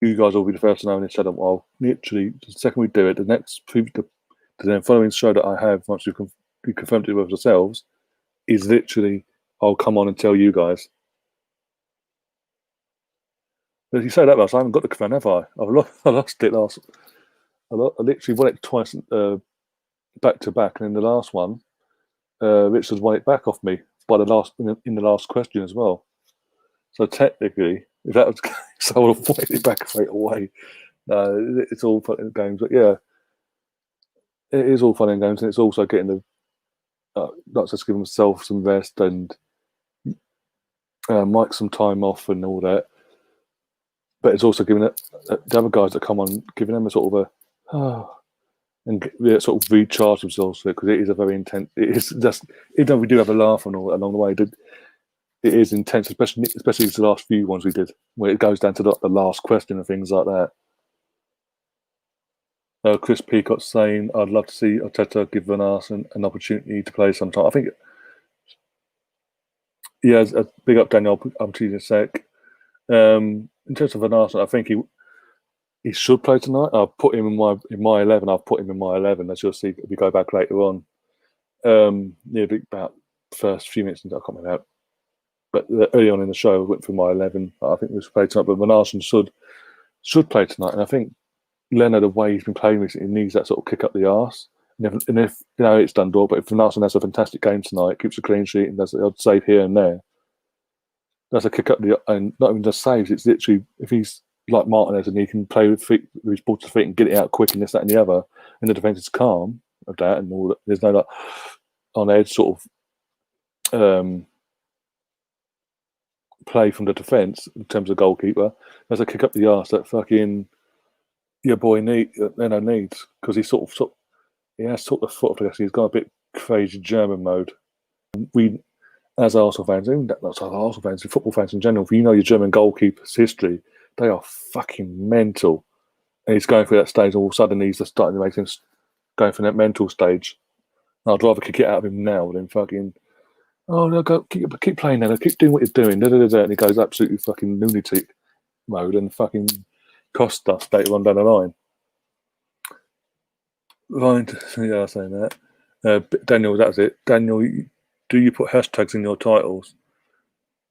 you guys will be the first to know in the channel. Well, literally, the second we do it, the following show that I have, once we confirmed it with ourselves, is literally, I'll come on and tell you guys. But if you say that, I haven't got the confirm, have I? I lost it last. I literally won it twice back to back, and in the last one, Richard won it back off me by in the last question as well. So technically, if that was the case, I would have won it back straight away. It's all fun and games, but yeah, it is all fun and games, and it's also getting not just giving myself some rest and Mike some time off and all that, but it's also giving the other guys that come on, giving them a sort of and sort of recharge themselves, because it is a very intense. It is just, even though we do have a laugh and all along the way, it is intense, especially the last few ones we did, where it goes down to the last question and things like that. Chris Peacock saying, I'd love to see Arteta give Van Arsene an opportunity to play sometime. I think, yeah, a big up Daniel. I'm teasing a sec. In terms of Van Arsene, I think he should play tonight. I'll put him in my 11. I've put him in my 11, as you'll see if you go back later on. About first few minutes, I can't remember that. But early on in the show, I went through my 11. I think we should play tonight, but Van Arsene should play tonight. And I think Leonard, the way he's been playing recently, needs that sort of kick up the arse. And if it's Dundalk, but if Van Arsene has a fantastic game tonight, keeps a clean sheet and does the odd save here and there, that's a kick up and not even just saves. It's literally, if he's like Martinez and he can play with his ball to feet and get it out quick and this, that, and the other, and the defence is calm of that, and all that. There's no like on edge sort of play from the defence in terms of goalkeeper. There's a kick up the arse that fucking your boy Leno needs, because he he has sort of foot. I guess he's got a bit crazy German mode. We, as Arsenal fans, even not Arsenal fans, football fans in general, if you know your German goalkeeper's history, they are fucking mental. And he's going through that stage, and all of a sudden he's just starting to make him going through that mental stage. And I'd rather kick it out of him now than fucking, oh no, go keep playing now, keep doing what you're doing. And he goes absolutely fucking lunatic mode and fucking cost us later on down the line. Right, yeah, I'm saying that. Daniel, that's it. Daniel, do you put hashtags in your titles?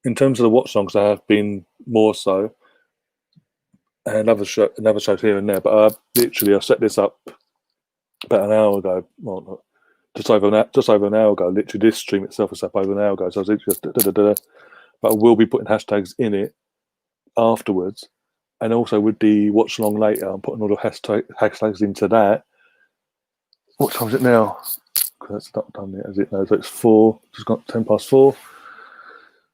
In terms of the watch songs, there have been more so, and other shows here and there. But I set this up about an hour ago. Well, just over an hour ago. Literally, this stream itself was up over an hour ago. So I was literally just but I will be putting hashtags in it afterwards, and also with the watch along later, I'm putting all the hashtags into that. What time is it now? Because that's not done yet, is it? No, so it's 4. Just got 4:10.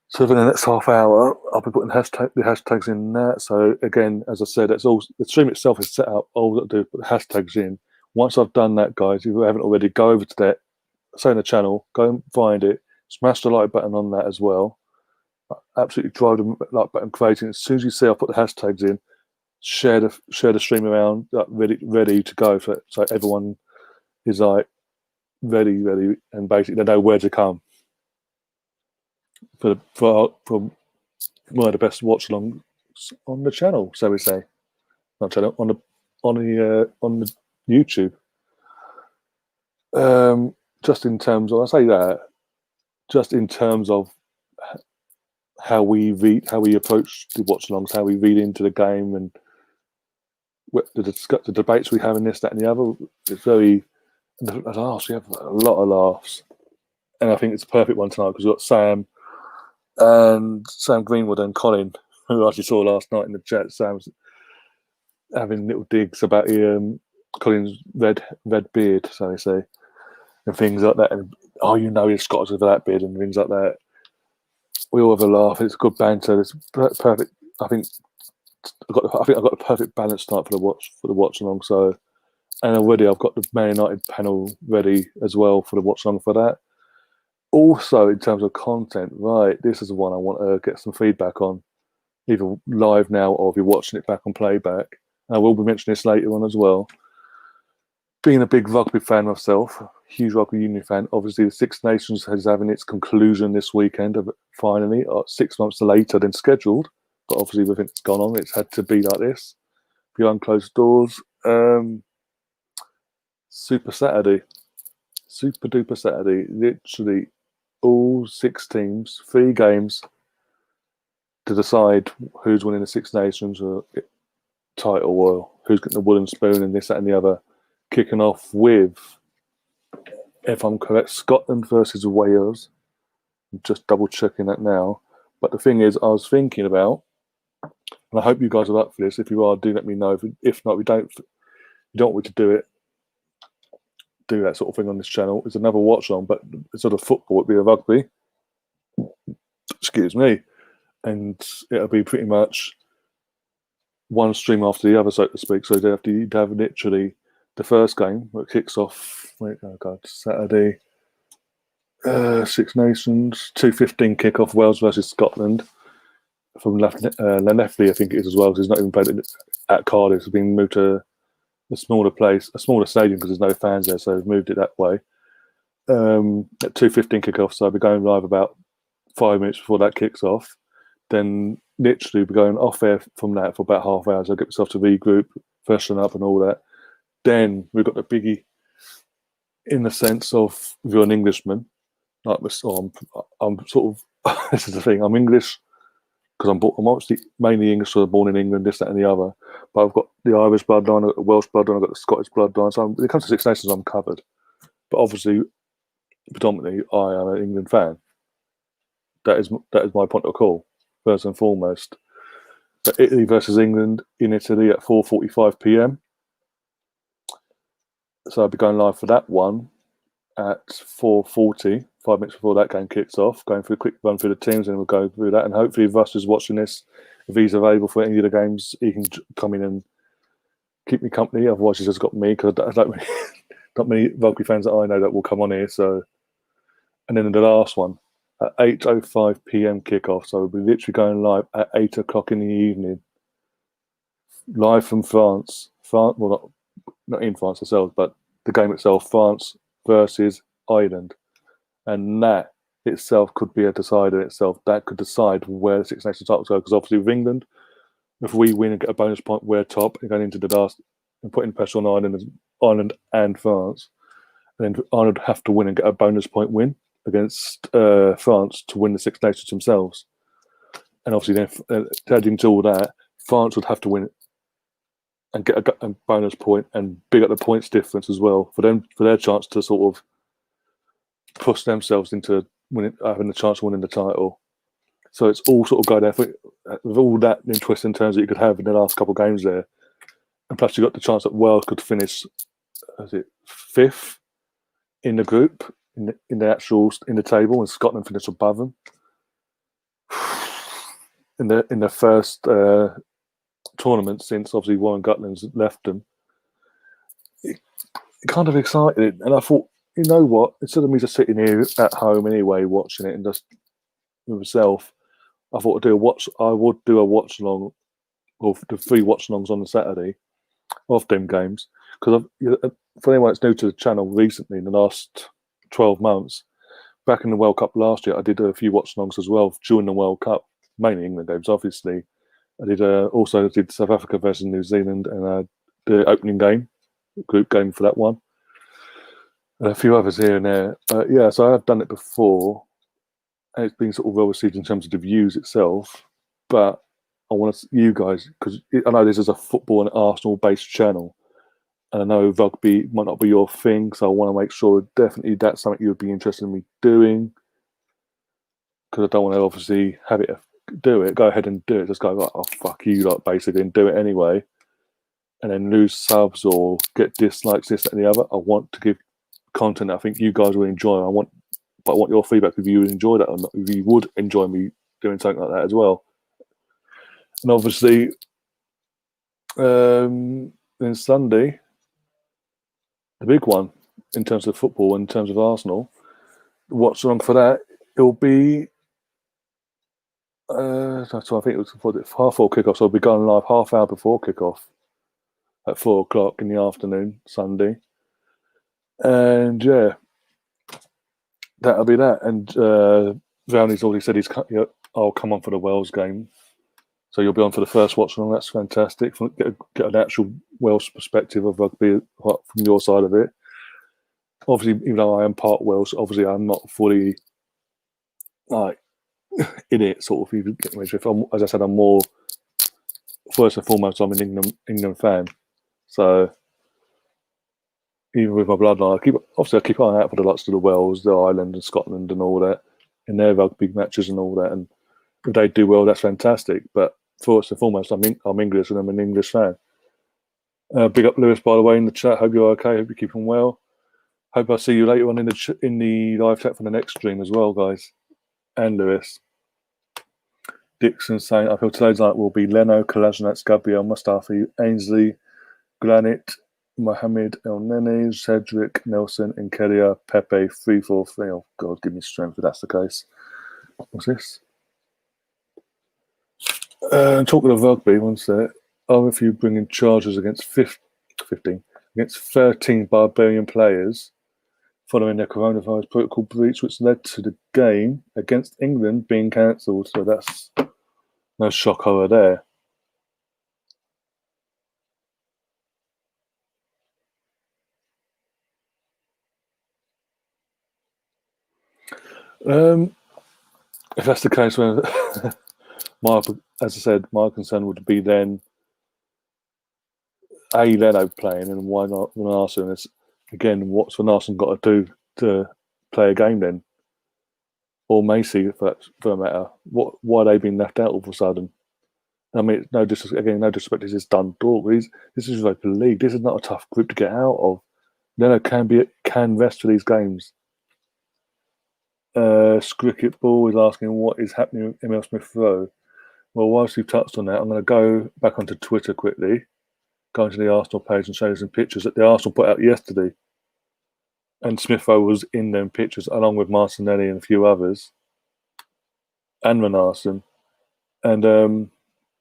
So for the next half hour, I'll be putting the hashtags in that. So again, as I said, it's all the stream itself is set up. All I've got to do is put the hashtags in. Once I've done that, guys, if you haven't already, go over to that, say in the channel, go and find it, smash the like button on that as well. Absolutely drive the like button crazy. As soon as you see I put the hashtags in, share the stream around, like, ready to go for it, so everyone is like ready, and basically they know where to come for one of the best watch alongs on the channel, so we say, not channel, on the YouTube. Just in terms of, I say that, just in terms of how we approach the watch alongs, how we read into the game, and the debates we have in this, that, and the other. It's very, the laughs, we have a lot of laughs, and I think it's a perfect one tonight because we've got Sam Greenwood and Colin, who I actually saw last night in the chat. Sam's having little digs about Colin's red beard, so they say, and things like that. And he's Scottish with that beard and things like that. We all have a laugh. It's good banter. It's perfect. I think I've got the perfect balance tonight for the watch along. So, and already I've got the Man United panel ready as well for the watch along for that. Also, in terms of content, right, this is the one I want to get some feedback on, either live now or if you're watching it back on playback. And I will be mentioning this later on as well. Being a big rugby fan myself, huge rugby union fan, obviously the Six Nations is having its conclusion this weekend, finally, 6 months later than scheduled. But obviously, with it's gone on, it's had to be like this, behind closed doors. Super duper Saturday. Literally, all 6 teams, 3 games to decide who's winning the Six Nations title, or who's getting the wooden spoon, and this, that, and the other. Kicking off with, if I'm correct, Scotland versus Wales. I'm just double checking that now. But the thing is, I was thinking about, and I hope you guys are up for this. If you are, do let me know. If not, you don't want me to do that sort of thing on this channel. It's another watch on, but instead of football, it'd be a rugby. Excuse me. And it'll be pretty much one stream after the other, so to speak. So you'd have literally the first game that kicks off. Saturday. Six Nations 2:15 kickoff. Wales versus Scotland from Llanelli, I think it is as well. Because it's not even played at Cardiff. It's been moved to a smaller stadium because there's no fans there, so they've moved it that way. At 2:15 kickoff, so I'll be going live about 5 minutes before that kicks off. Then literally be going off air from that for about half hour. So I'll get myself to regroup, freshen up, and all that. Then we've got the biggie, in the sense of if you're an Englishman, like I'm sort of. This is the thing. I'm English because I'm obviously mainly English, so I'm born in England, this, that, and the other. But I've got the Irish bloodline, I've got the Welsh bloodline, I've got the Scottish bloodline. So when it comes to Six Nations, I'm covered. But obviously, predominantly, I am an England fan. That is my point of call, first and foremost. But Italy versus England in Italy at 4:45 p.m. So I'll be going live for that one at 4:40, 5 minutes before that game kicks off, going through a quick run through the teams, and we'll go through that. And hopefully, if Russ is watching this, if he's available for any of the games, he can come in and keep me company. Otherwise, he's just got me because I don't not many rugby fans that I know that will come on here. So, and then the last one at 8:05 p.m. kickoff. So we'll be literally going live at 8 o'clock in the evening, live from France. France, well, not in France ourselves, but the game itself, France versus Ireland, and that itself could be a decider itself. That could decide where the Six Nations titles go. Because obviously with England, if we win and get a bonus point, we're top and going into the last and putting pressure on Ireland and France. And then Ireland have to win and get a bonus point win against France to win the Six Nations themselves. And obviously then adding to all that, France would have to win and get a bonus point and big up the points difference as well for them, for their chance to sort of push themselves into winning, having the chance of winning the title. So it's all sort of going there with all that in twists and turns that you could have in the last couple of games there, and plus you got the chance that Wales could finish, is it 5th in the group in the table, and Scotland finish above them in the first tournament since obviously Warren Gutland's left them. It kind of excited, and I thought, you know what? Instead of me just sitting here at home anyway, watching it and just with myself, I thought I would do a watch along, or the 3 watch alongs on the Saturday of them games. Because for anyone that's new to the channel recently, in the last 12 months, back in the World Cup last year, I did a few watch alongs as well during the World Cup, mainly England games, obviously. I did also did South Africa versus New Zealand, and the opening game, group game for that one. And a few others here and there. Yeah, so I have done it before, and it's been sort of well received in terms of the views itself. But I want you guys, because I know this is a football and Arsenal-based channel, and I know rugby might not be your thing, so I want to make sure definitely that's something you would be interested in me doing. Because I don't want to obviously have it do it, go ahead and do it. Just go like, oh fuck you, like basically, and do it anyway, and then lose subs or get dislikes, this, that, and the other. I want to give content that I think you guys will enjoy. But I want your feedback if you would enjoy that or not. If you would enjoy me doing something like that as well. And obviously, then Sunday, the big one in terms of football, in terms of Arsenal. What's wrong for that? It'll be. So I think it was for the 4:30 kickoff. So I'll be going live half hour before kickoff at 4 o'clock in the afternoon, Sunday. And yeah, that'll be that. And Rowney's already said I'll come on for the Wales game. So you'll be on for the first watch along. That's fantastic. Get an actual Welsh perspective of rugby from your side of it. Obviously, even though I am part Welsh, obviously I'm not fully like in it, sort of. You get me. As I said, I'm more first and foremost. I'm an England fan, so even with my bloodline, I keep an eye out for the likes of the Wales, the Ireland, and Scotland, and all that in their rugby matches and all that. And if they do well, that's fantastic. But first and foremost, I'm English, and I'm an English fan. Big up Lewis, by the way, in the chat. Hope you're okay. Hope you're keeping well. Hope I see you later on in the live chat for the next stream as well, guys. And Lewis. Dixon saying, I feel today's night will be Leno, Kolasinac, Gabriel, Mustafi, Ainsley, Granit, Mohamed El Nene, Cedric, Nelson, Nkedia, Pepe, 3-4-3. Oh, God, give me strength if that's the case. What's this? Talking of rugby, one sec. Are a few bringing charges against 15, against 13 Barbarian players following their coronavirus protocol breach, which led to the game against England being cancelled. So that's no shock over there. If that's the case, when as I said, my concern would be then Leno playing, and why not Van Arsene? Again, what's Van Arsene got to do to play a game then? Or Macy, for that matter. Why are they being left out all of a sudden? I mean, no disrespect. This is Dundalk. This is Europa League. This is not a tough group to get out of. Leno can rest for these games. Cricket Ball is asking what is happening with Emil Smith Rowe. Well, whilst we've touched on that, I'm going to go back onto Twitter quickly, go into the Arsenal page and show you some pictures that the Arsenal put out yesterday and Smith Rowe was in them pictures along with Martinelli and a few others, and Renarson. And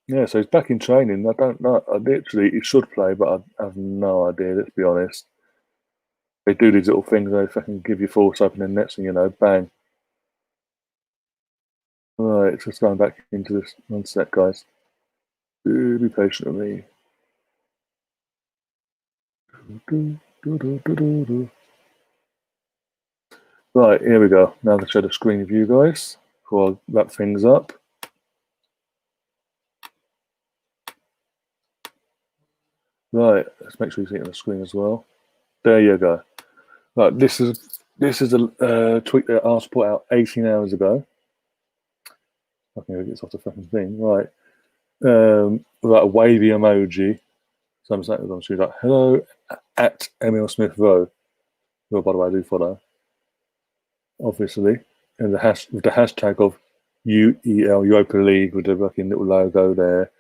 yeah, so he's back in training. I don't know. He should play, but I have no idea. Let's be honest. They do these little things. They fucking give you false opening nets, and bang. Right, just going back into this. One sec, guys. Be patient with me. Right, here we go. Now I'm going to share the screen with you guys before I wrap things up. Right, let's make sure you see it on the screen as well. There you go. Right, this is a tweet that I put out 18 hours ago. I think it gets off the fucking thing. Right, like a wavy emoji. So I'm saying, like, hello at Emil Smith Rowe. Who, by the way, I do follow, obviously, and with the hashtag of UEL Europa League with the fucking little logo there.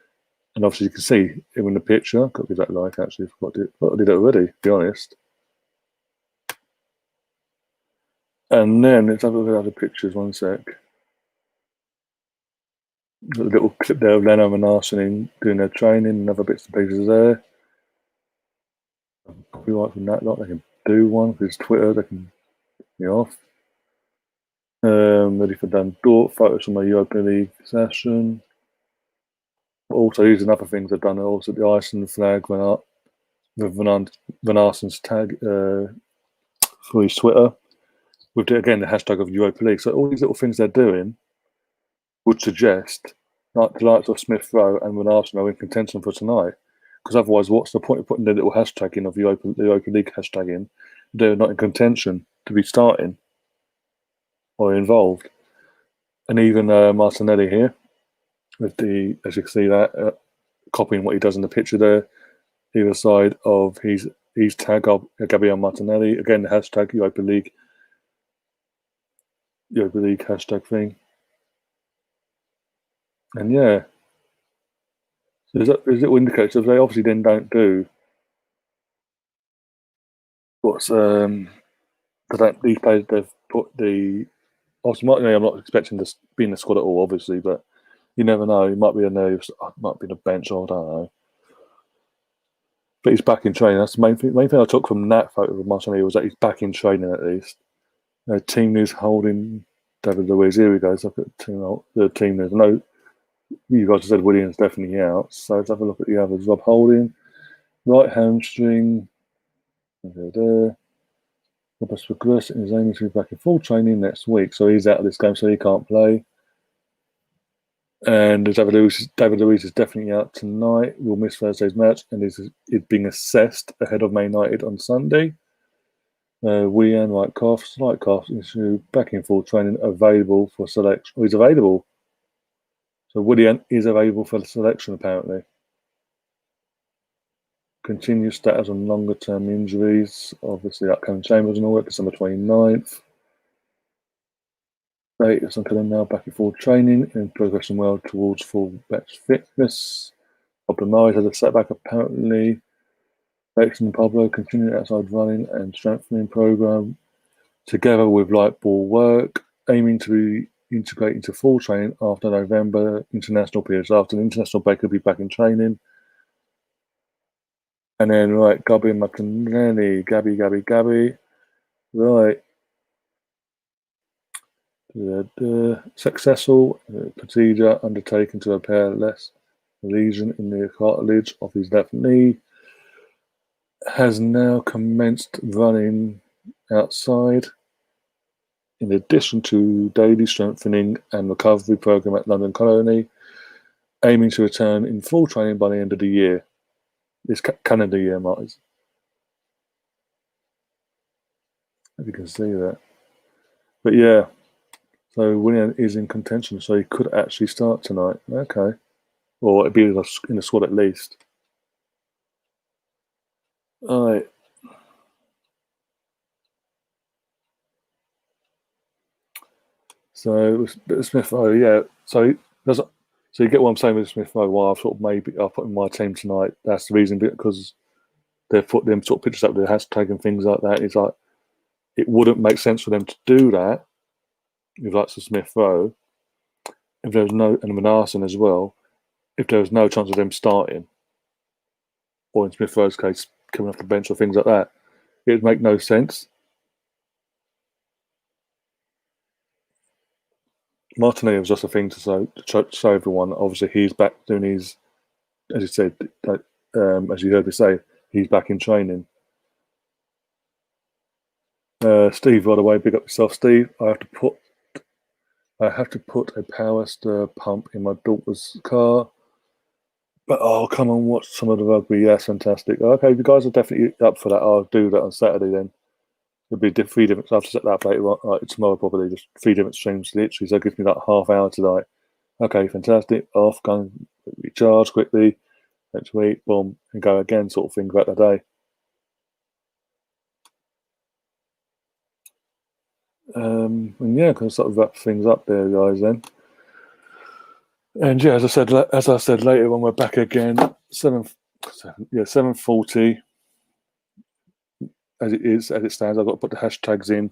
And obviously, you can see him in the picture. Got to give that like, actually. I did it already, to be honest. And then let's have a look at other pictures. One sec. Got a little clip there of Leno and Arsenal doing their training and other bits and pieces there. Copyright from that lot. They can do one for his Twitter. They can get me off. Ready for Dundalk. Photos from my Europa League session. Also, these are other things I've done. Also, the Iceland flag went up with Van Arsen's tag for his Twitter. With the hashtag of Europa League. So all these little things they're doing would suggest like the likes of Smith Rowe and Van Arsenal are in contention for tonight. Because otherwise, what's the point of putting the little hashtag in of the Europa League hashtag in? They're not in contention to be starting or involved. And even Martinelli here, with as you can see that, copying what he does in the picture there, either side of his tag of Gabriel Martinelli. Again, the hashtag Europa League hashtag thing. And yeah, so there's little indicators. They obviously then don't do what's these players they've put the. Obviously, I'm not expecting to be in the squad at all, obviously, but you never know. He might be a nerves, might be in a bench, or I don't know. But he's back in training. That's the main thing I took from that photo of Martinelli was that he's back in training at least. Team news holding David Luiz. Here we go. Let's look at the team news. I know you guys said William's definitely out, so let's have a look at the others. Rob Holding, right hamstring. Rob has progressed and is aiming to be back in full training next week. So he's out of this game, so he can't play. And David Luiz is definitely out tonight. We'll miss Thursday's match and is being assessed ahead of Man United on Sunday. Willian, slight cough, back in full training, available for selection. Oh, he's available. So Willian is available for the selection, apparently. Continued status on longer term injuries. Obviously, that Kevin Chambers and all that, December 29th. Status on Cullen now back in full training and progressing well towards full match fitness. Pablo Mari has a setback, apparently. Bex and Pablo continuing outside running and strengthening program together with light ball work, aiming to be integrated into full training after November international period. So after the international break, he'll be back in training. And then, right, Gabi Martinelli, Gabby. Right. Successful procedure undertaken to repair less lesion in the cartilage of his left knee. Has now commenced running outside, in addition to daily strengthening and recovery program at London Colony, aiming to return in full training by the end of the year. This calendar year, Martins. If you can see that. But yeah, so Willian is in contention, so he could actually start tonight. Okay. Or it'd be in the squad at least. All right. So Smith Rowe, yeah. So you get what I'm saying with Smith Rowe. Why I thought maybe I'll put in my team tonight. That's the reason, because they've put them sort of pictures up with the hashtag and things like that. It's like it wouldn't make sense for them to do that with like Smith Rowe if there was no, and Manarson as well, if there was no chance of them starting, or in Smith Rowe's case, coming off the bench or things like that. It would make no sense. Martinelli was just a thing to show everyone. Obviously, he's back doing his, as you said, as you heard me say, he's back in training. Steve, by the way, big up yourself, Steve. I have to put a power stir pump in my daughter's car. But come and watch some of the rugby. Yes, fantastic. Okay, if you guys are definitely up for that, I'll do that on Saturday then. It'll be 3 different. I have to set that up later on, tomorrow probably. Just 3 different streams literally. So it gives me like half hour tonight. Okay, fantastic. Off, go and recharge quickly. Next week, boom, and go again, sort of thing about the day. And yeah, can sort of wrap things up there, guys. Then, and yeah, as I said later when we're back again, 7:40. As it stands, I've got to put the hashtags in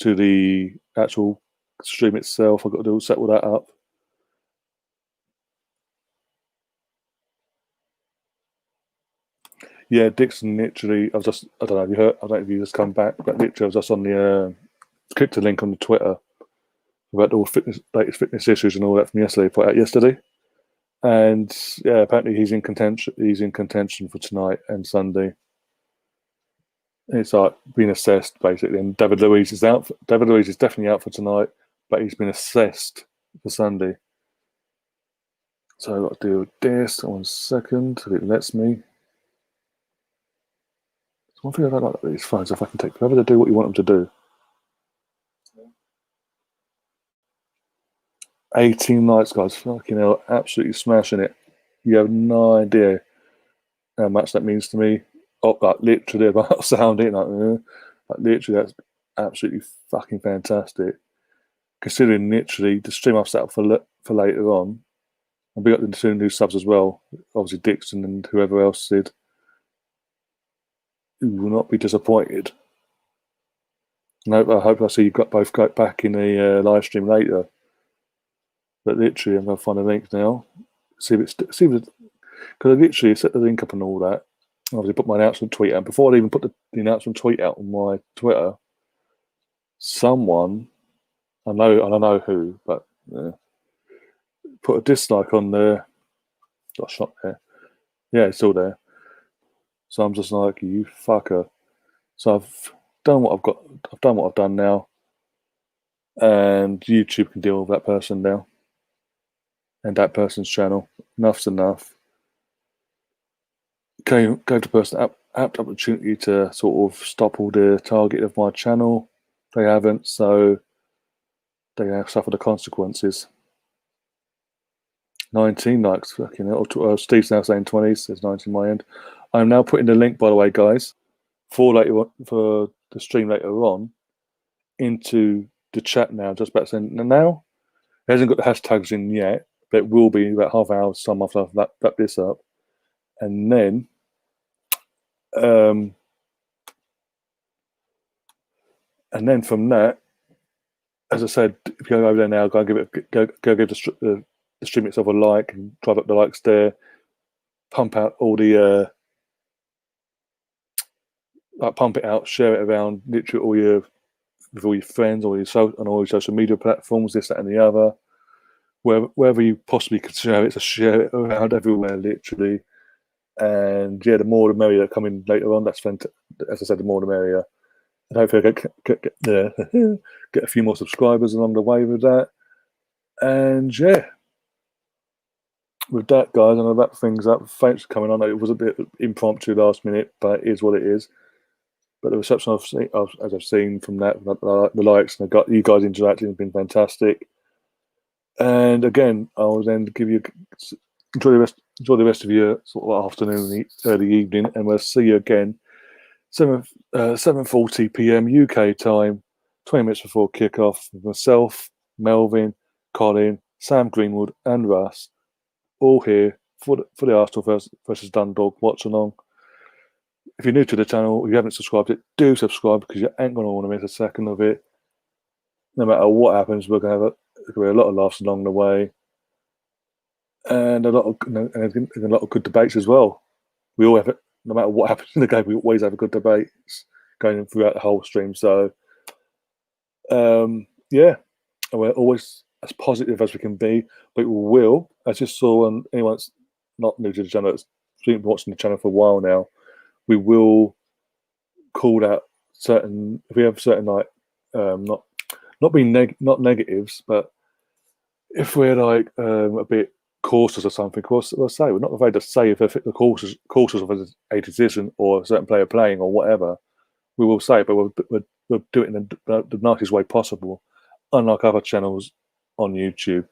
to the actual stream itself. I've got to set all that up. Yeah, Dixon literally. I don't know if you heard. I don't know if you just come back, but literally, I was just on the clicked the link on the Twitter about all latest fitness issues and all that from yesterday. Put out yesterday, and yeah, apparently he's in contention. He's in contention for tonight and Sunday. It's like being assessed basically, and David Luiz is out. David Luiz is definitely out for tonight, but he's been assessed for Sunday. So I've got to do this. 1 second, if it lets me. It's one thing I don't like about these phones. If I can take forever to do what you want them to do. 18 likes, guys. Fucking hell, absolutely smashing it. You have no idea how much that means to me. Oh, like literally about sounding like literally, that's absolutely fucking fantastic. Considering literally the stream I've set up for later on, and we got the 2 new subs as well. Obviously Dixon and whoever else did. You will not be disappointed. No, I hope I see you got both back in the live stream later. But literally, I'm going to find a link now. See if because I literally set the link up and all that. Obviously, put my announcement tweet out. Before I even put the announcement tweet out on my Twitter, someone, I don't know who, but put a dislike on there. Got shot there. Yeah, it's still there. So I'm just like, you fucker. So I've done what I've got. I've done what I've done now, and YouTube can deal with that person now, and that person's channel. Enough's enough. Gave the person apt opportunity to sort of stop all the target of my channel. They haven't, so they have suffered the consequences. 19 likes, fucking hell. Steve's now saying 20s. There's 19 my end. I'm now putting the link, by the way, guys, for the stream later on into the chat now. Just about saying now. It hasn't got the hashtags in yet, but it will be about half hour some after I've wrapped this up, and then. And then from that, as I said, if you go over there now, go give the stream itself a like and drive up the likes there. Pump out all the pump it out, share it around, literally with all your friends, all your social media platforms, this, that, and the other. Wherever you possibly could share it, so share it around everywhere, literally. And yeah, the more the merrier coming later on. That's fantastic. As I said, the more the merrier. And hopefully I get a few more subscribers along the way with that. And yeah, with that, guys, I'm going to wrap things up. Thanks for coming on. It was a bit impromptu last minute, but it is what it is. But the reception as I've seen from that, the likes and you guys interacting has been fantastic. And again, I'll then give you enjoy the rest of your sort of afternoon, early evening, and we'll see you again 7:40 p.m. UK time, 20 minutes before kickoff. With myself, Melvin, Colin, Sam Greenwood, and Russ, all here for the Arsenal versus Dundalk watch along. if you're new to the channel, if you haven't subscribed it, do subscribe because you ain't going to want to miss a second of it. No matter what happens, we're going to have a lot of laughs along the way, and a lot of good debates as well. We all have it. No matter what happens in the game, we always have a good debates going throughout the whole stream. So, yeah, and we're always as positive as we can be. But we will, as you saw, and anyone that's not new to the channel, that's been watching the channel for a while now, we will call out certain. If we have certain like not being not negatives, but if we're like a bit cautious or something, of course, we'll say we're not afraid to say if the cautious of a decision or a certain player playing or whatever. We will say it, but we'll do it in the nicest way possible, unlike other channels on YouTube.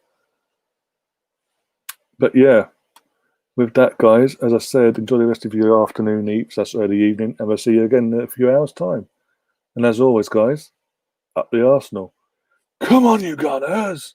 But yeah, with that, guys, as I said, enjoy the rest of your afternoon, eats, early evening, and we'll see you again in a few hours' time. And as always, guys, up the Arsenal. Come on, you Gunners!